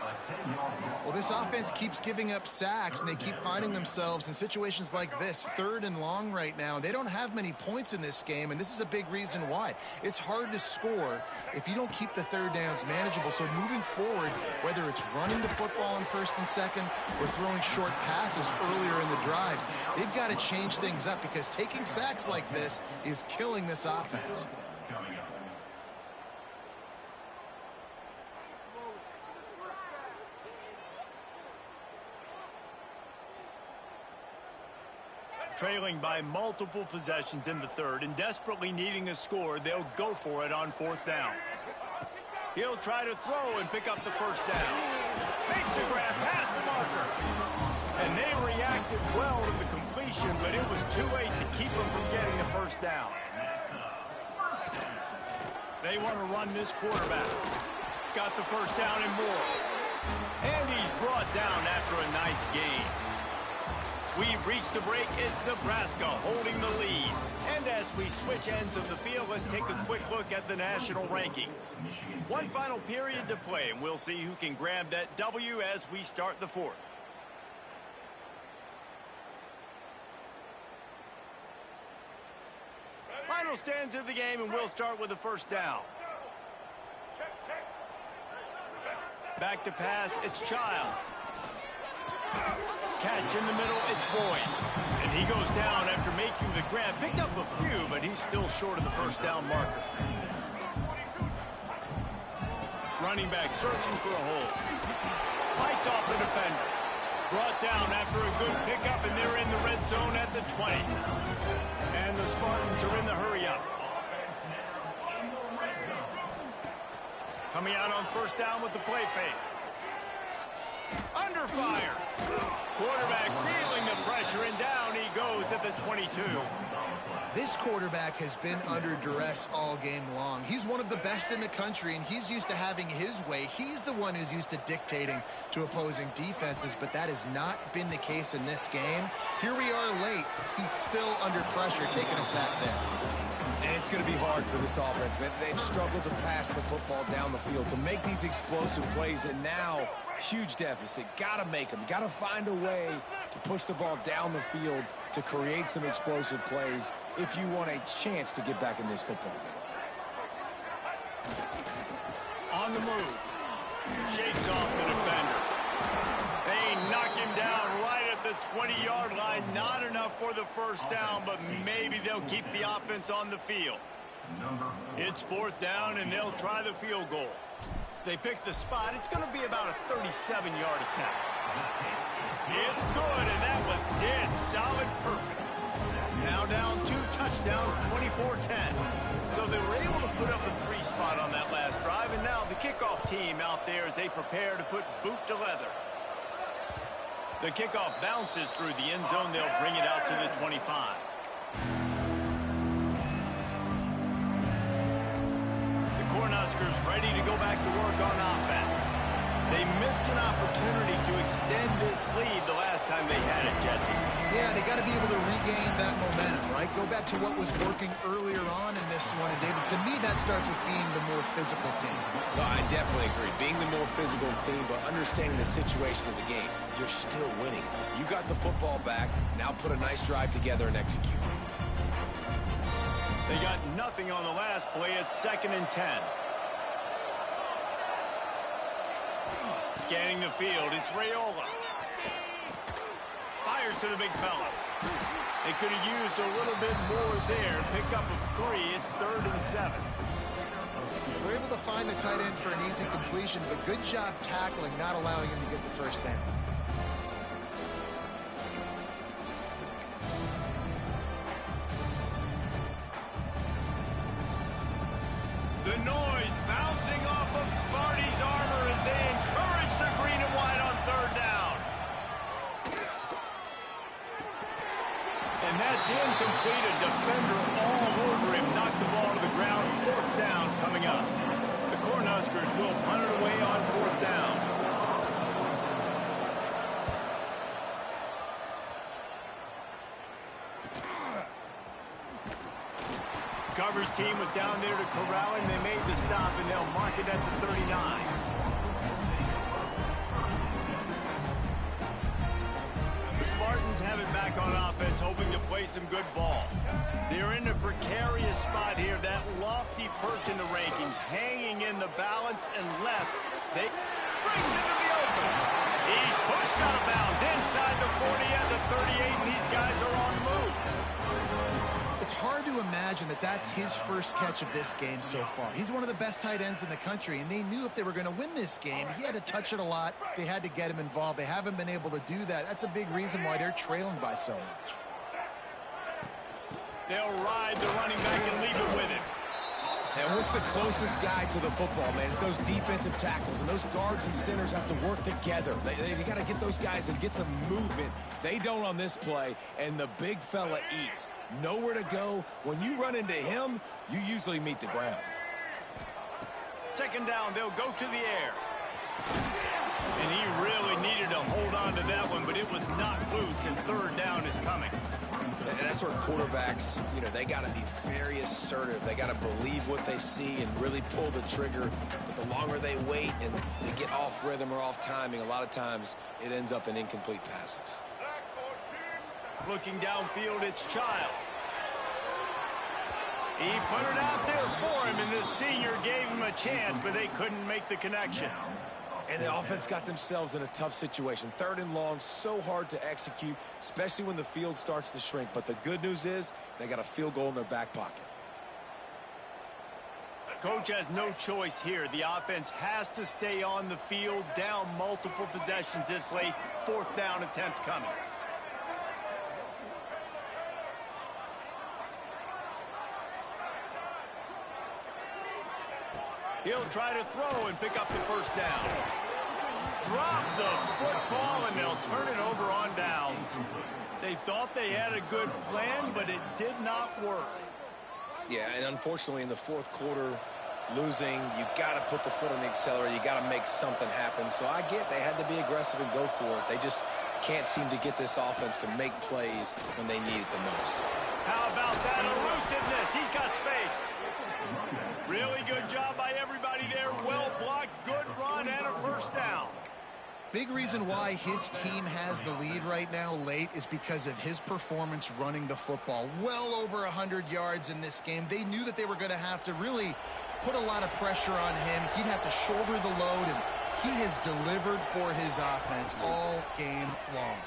Well, this offense keeps giving up sacks, and they keep finding themselves in situations like this, 3rd and long right now. They don't have many points in this game, and this is a big reason why. It's hard to score if you don't keep the 3rd downs manageable. So moving forward, whether it's running the football on 1st and 2nd or throwing short passes earlier in the drives, they've got to change things up because taking sacks like this is killing this offense. Trailing by multiple possessions in the 3rd and desperately needing a score, they'll go for it on 4th down. He'll try to throw and pick up the 1st down. Makes a grab past the marker. And they reacted well to the completion, but it was too late to keep them from getting the 1st down. They want to run this quarterback. Got the 1st down and more. And he's brought down after a nice gain. We've reached the break. It's Nebraska holding the lead. And as we switch ends of the field, let's take a quick look at the national rankings. One final period to play, and we'll see who can grab that W as we start the 4th. Final stands of the game, and we'll start with the 1st down. Back to pass, it's Childs. Catch in the middle, it's Boyd. And he goes down after making the grab. Picked up a few, but he's still short of the 1st down marker. Running back searching for a hole. Fights off the defender. Brought down after a good pickup, and they're in the red zone at the 20. And the Spartans are in the hurry-up. Coming out on 1st down with the play fake. Under fire. Quarterback feeling the pressure, and down he goes at the 22. This quarterback has been under duress all game long. He's one of the best in the country, and he's used to having his way. He's the one who's used to dictating to opposing defenses, but that has not been the case in this game. Here we are late. He's still under pressure, taking a sack there. And it's going to be hard for this offense, man. They've struggled to pass the football down the field, to make these explosive plays, and now huge deficit. Got to make them. Got to find a way to push the ball down the field to create some explosive plays if you want a chance to get back in this football game. On the move. Shakes off the defender. They knock him down right at the 20-yard line. Not enough for the 1st down, but maybe they'll keep the offense on the field. It's 4th down, and they'll try the field goal. They pick the spot. It's going to be about a 37-yard attack. It's good, and that was dead solid perfect. Now down 2 touchdowns, 24-10. So they were able to put up a 3 spot on that last drive, and now the kickoff team out there as they prepare to put boot to leather. The kickoff bounces through the end zone. They'll bring it out to the 25. The Cornhuskers ready to go back to work on offense. They missed an opportunity to extend this lead the last time they had it, Jesse. Yeah, they got to be able to regain that momentum, right? Go back to what was working earlier on in this one. And, David, to me, that starts with being the more physical team. Well, I definitely agree. Being the more physical team, but understanding the situation of the game. You're still winning. You got the football back. Now put a nice drive together and execute. They got nothing on the last play. It's 2nd and 10. Scanning the field, it's Raiola. Fires to the big fella. They could have used a little bit more there. Pick up a 3. It's 3rd and 7. We're able to find the tight end for an easy completion, but good job tackling, not allowing him to get the 1st down. The noise bouncing off of Sparty's armor as they encourage the green and white on 3rd down. And that's incomplete. A defender all over him. Knocked the ball to the ground. 4th down coming up. The Cornhuskers will punt it away on 4th down. Coverage team was down there to corral him. They made the stop, and they'll mark it at the 39. Spartans have it back on offense, hoping to play some good ball. They're in a precarious spot here, that lofty perch in the rankings, hanging in the balance unless they brings into the open. He's pushed out of bounds inside the 40 at the 38, and these guys are on the move. It's hard to imagine that that's his first catch of this game so far. He's one of the best tight ends in the country, and they knew if they were going to win this game, he had to touch it a lot. They had to get him involved. They haven't been able to do that. That's a big reason why they're trailing by so much. They'll ride the running back and leave it with him. And what's the closest guy to the football, man? It's those defensive tackles, and those guards and centers have to work together. They got to get those guys and get some movement. They don't on this play, and the big fella eats. Nowhere to go. When you run into him, you usually meet the ground. Second down, they'll go to the air. And he really needed to hold on to that one, but it was knocked loose, and third down is coming. And that's where quarterbacks, they got to be very assertive. They got to believe what they see and really pull the trigger. But the longer they wait and they get off rhythm or off timing, a lot of times it ends up in incomplete passes. Looking downfield, it's Childs. He put it out there for him, and the senior gave him a chance, but they couldn't make the connection. And the offense got themselves in a tough situation. Third and long, so hard to execute, especially when the field starts to shrink. But the good news is they got a field goal in their back pocket. Coach has no choice here. The offense has to stay on the field, down multiple possessions this late. Fourth down attempt coming. He'll try to throw and pick up the first down. Drop the football, and they'll turn it over on downs. They thought they had a good plan, but it did not work. Yeah, and unfortunately in the fourth quarter, losing, you got to put the foot on the accelerator. You got to make something happen. So I get they had to be aggressive and go for it. They just can't seem to get this offense to make plays when they need it the most. How about that elusiveness? He's got space. Really good job by everybody there. Well blocked, good run, and a first down. Big reason why his team has the lead right now late is because of his performance running the football. Well over 100 yards in this game. They knew that they were going to have to really put a lot of pressure on him. He'd have to shoulder the load, and he has delivered for his offense all game long.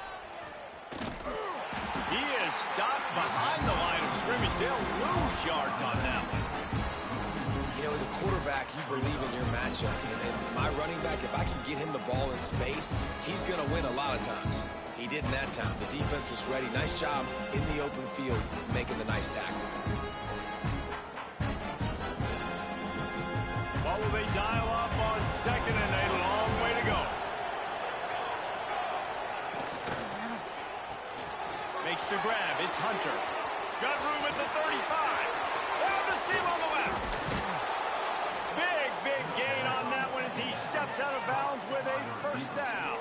He is stopped behind the line of scrimmage. They'll lose yards on that one. As a quarterback, you believe in your matchup. And my running back, if I can get him the ball in space, he's going to win a lot of times. He didn't that time. The defense was ready. Nice job in the open field making the nice tackle. What will they dial up on second and a long way to go? Makes the grab. It's Hunter. Got room at the 35. And the seam on the left. Big gain on that one as he steps out of bounds with a first down.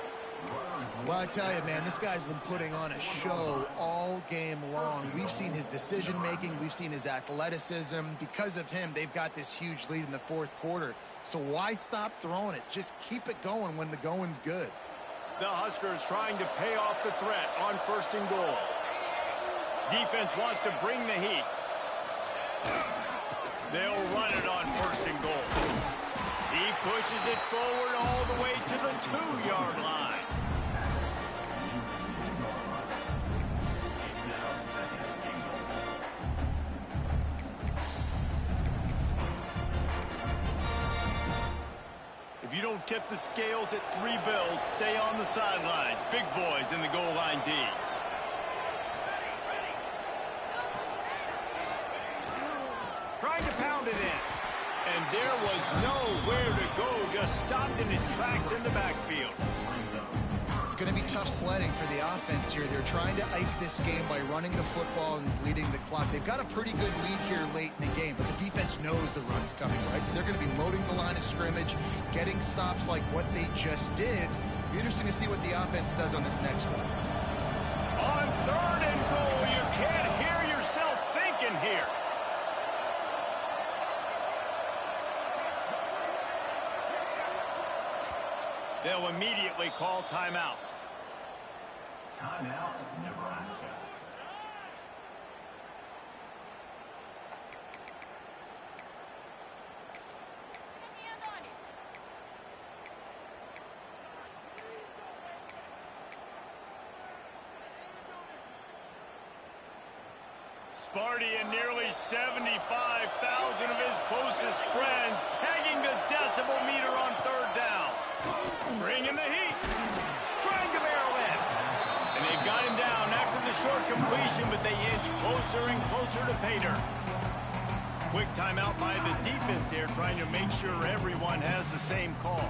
Well, I tell you, man, this guy's been putting on a show all game long. We've seen his decision-making. We've seen his athleticism. Because of him, they've got this huge lead in the fourth quarter. So why stop throwing it? Just keep it going when the going's good. The Huskers trying to pay off the threat on first and goal. Defense wants to bring the heat. They'll run it on first and goal. He pushes it forward all the way to the 2-yard line. If you don't tip the scales at 3 bills, stay on the sidelines. Big boys in the goal line D. Trying to pound it in. And there was nowhere to go, just stopped in his tracks in the backfield. It's going to be tough sledding for the offense here. They're trying to ice this game by running the football and bleeding the clock. They've got a pretty good lead here late in the game, but the defense knows the run's coming, right? So they're going to be loading the line of scrimmage, getting stops like what they just did. It'll be interesting to see what the offense does on this next one. On third and goal, you can't hear yourself thinking here. They'll immediately call timeout. Timeout, Nebraska. Sparty and nearly 75,000 of his closest friends pegging the decibel meter on third down. Bringing the heat. Trying to barrel in. And they've got him down after the short completion, but they inch closer and closer to pay dirt. Quick timeout by the defense there, trying to make sure everyone has the same call.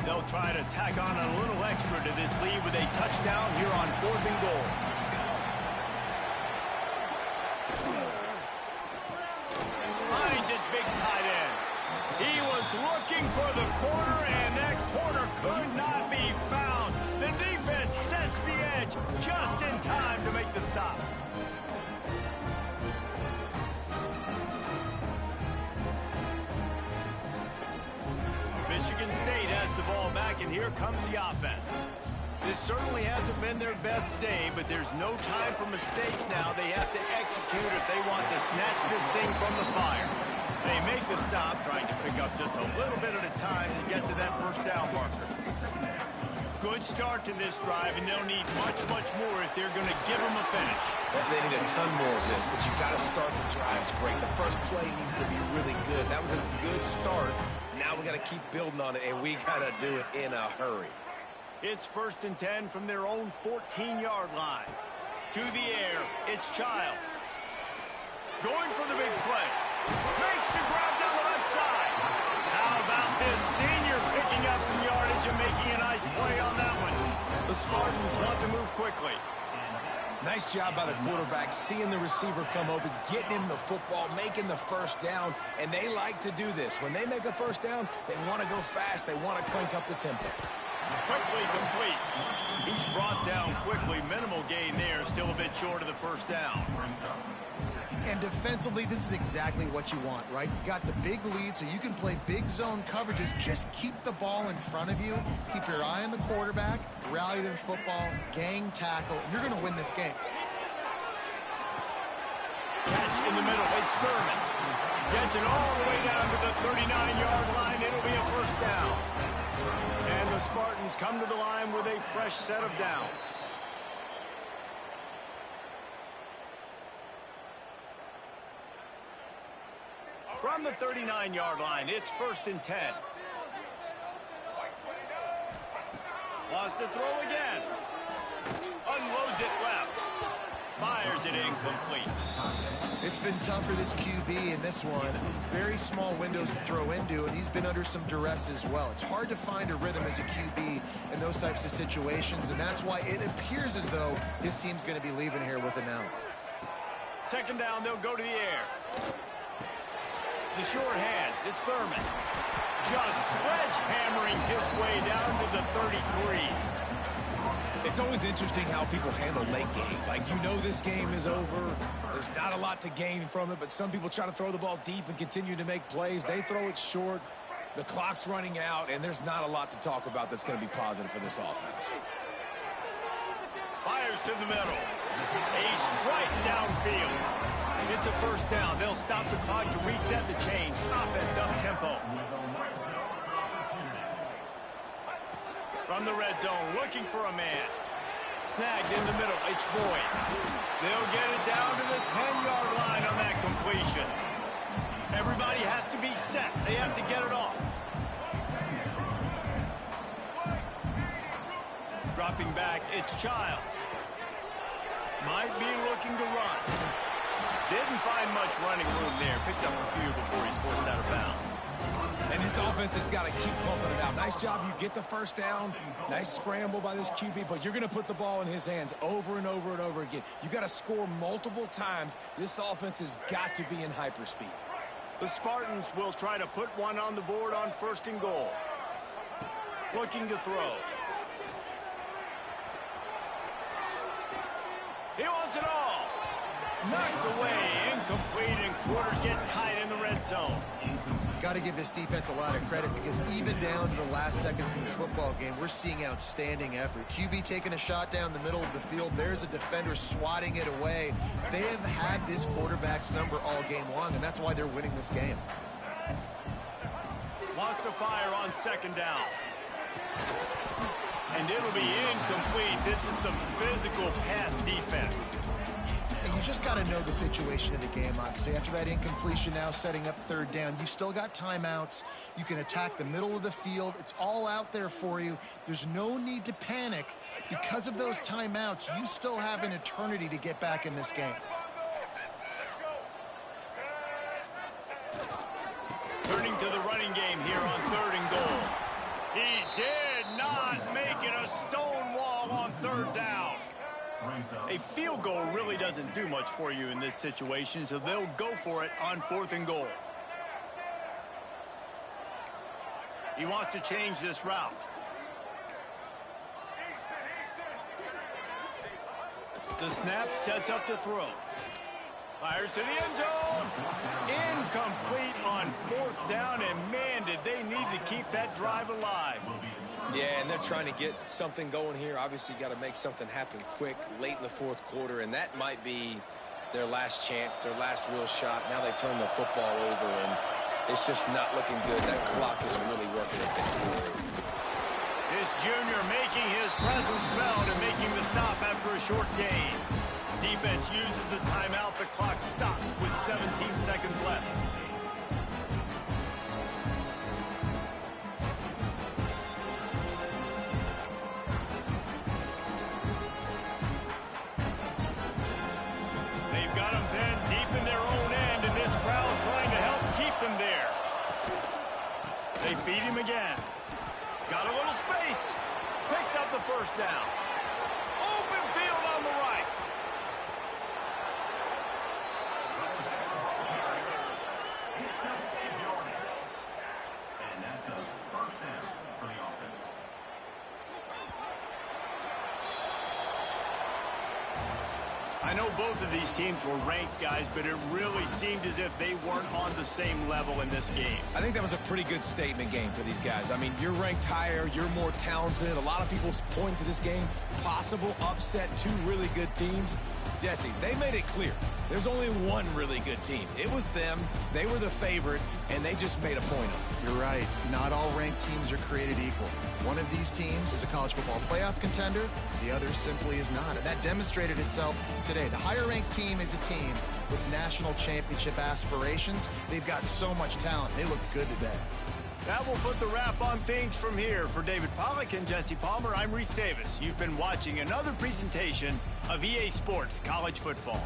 They'll try to tack on a little extra to this lead with a touchdown here on 4th and goal. Finds his big tight end. He was looking for the corner, and that corner could not be found. The defense sets the edge just in time to make the stop. Michigan State has the ball back, and here comes the offense. This certainly hasn't been their best day, but there's no time for mistakes now. They have to execute if they want to snatch this thing from the fire. They make the stop, trying to pick up just a little bit at a time to get to that first down marker. Good start to this drive, and they'll need much, much more if they're going to give them a finish. They need a ton more of this, but you got to start the drives great. The first play needs to be really good. That was a good start. Now we got to keep building on it, and we got to do it in a hurry. It's 1st and 10 from their own 14-yard line. To the air, it's Childs. Going for the big play. Makes the grab down the left side. How about this senior picking up some yardage and making a nice play on that one? The Spartans want to move quickly. Nice job by the quarterback, seeing the receiver come open, getting him the football, making the first down, and they like to do this. When they make a first down, they want to go fast. They want to crank up the tempo. Quickly complete. He's brought down quickly. Minimal gain there, still a bit short of the first down. And defensively, this is exactly what you want, right? You got the big lead, so you can play big zone coverages. Just keep the ball in front of you. Keep your eye on the quarterback. Rally to the football. Gang tackle. You're going to win this game. Catch in the middle. It's Thurman. Gets it all the way down to the 39-yard line. It'll be a first down. And the Spartans come to the line with a fresh set of downs. From the 39-yard line, it's 1st and 10. Wants to throw again. Unloads it left. Fires it incomplete. It's been tough for this QB in this one. Very small windows to throw into, and he's been under some duress as well. It's hard to find a rhythm as a QB in those types of situations, and that's why it appears as though his team's going to be leaving here with it now. 2nd down, they'll go to the air. The short hands, it's Thurman. Just sledgehammering his way down to the 33. It's always interesting how people handle late game. Like, you know this game is over. There's not a lot to gain from it, but some people try to throw the ball deep and continue to make plays. They throw it short. The clock's running out, and there's not a lot to talk about that's going to be positive for this offense. Fires to the middle. A strike downfield. It's a first down. They'll stop the clock to reset the chains. Offense up tempo. From the red zone, looking for a man. Snagged in the middle. It's Boyd. They'll get it down to the 10-yard line on that completion. Everybody has to be set. They have to get it off. Dropping back, it's Childs. Might be looking to run. Didn't find much running room there. Picks up a few before he's forced out of bounds. And this offense has got to keep pumping it out. Nice job. You get the first down. Nice scramble by this QB, but you're going to put the ball in his hands over and over and over again. You got to score multiple times. This offense has got to be in hyperspeed. The Spartans will try to put one on the board on 1st and goal. Looking to throw. He wants it all. Knocked away, incomplete, and quarters get tight in the red zone. Got to give this defense a lot of credit because even down to the last seconds in this football game, we're seeing outstanding effort. QB taking a shot down the middle of the field. There's a defender swatting it away. They have had this quarterback's number all game long, and that's why they're winning this game. Wants to fire on 2nd down. And it'll be incomplete. This is some physical pass defense. And you just got to know the situation of the game, obviously. After that incompletion, now setting up 3rd down. You still got timeouts. You can attack the middle of the field. It's all out there for you. There's no need to panic. Because of those timeouts, you still have an eternity to get back in this game. Turning to the running game here on 3rd and goal. He did not make it a stone wall on 3rd down. A field goal really doesn't do much for you in this situation, so they'll go for it on 4th and goal. He wants to change this route. The snap sets up the throw. Fires to the end zone. Incomplete on 4th down, and man, did they need to keep that drive alive. Yeah, and they're trying to get something going here. Obviously, you got to make something happen quick late in the 4th quarter, and that might be their last chance, their last real shot. Now they turn the football over, and it's just not looking good. That clock is really working against them. This junior making his presence felt and making the stop after a short gain. Defense uses a timeout. The clock stops with 17 seconds left. They've got them pinned deep in their own end, and this crowd trying to help keep them there. They feed him again. Got a little space. Picks up the 1st down. Open field on the right. And that's a 1st down for the offense. I know both of these teams were ranked, guys, but it really seemed as if they weren't on the same level in this game. I think that was a pretty good statement game for these guys. I mean, you're ranked higher, you're more talented. A lot of people point to this game, possible upset, 2 really good teams. Jesse, they made it clear. There's only one really good team. It was them. They were the favorite, and they just made a point of it. You're right. Not all ranked teams are created equal. One of these teams is a college football playoff contender. The other simply is not. And that demonstrated itself today. The higher-ranked team is a team with national championship aspirations. They've got so much talent. They look good today. That will put the wrap on things from here. For David Pollack and Jesse Palmer, I'm Reese Davis. You've been watching another presentation of EA Sports College Football.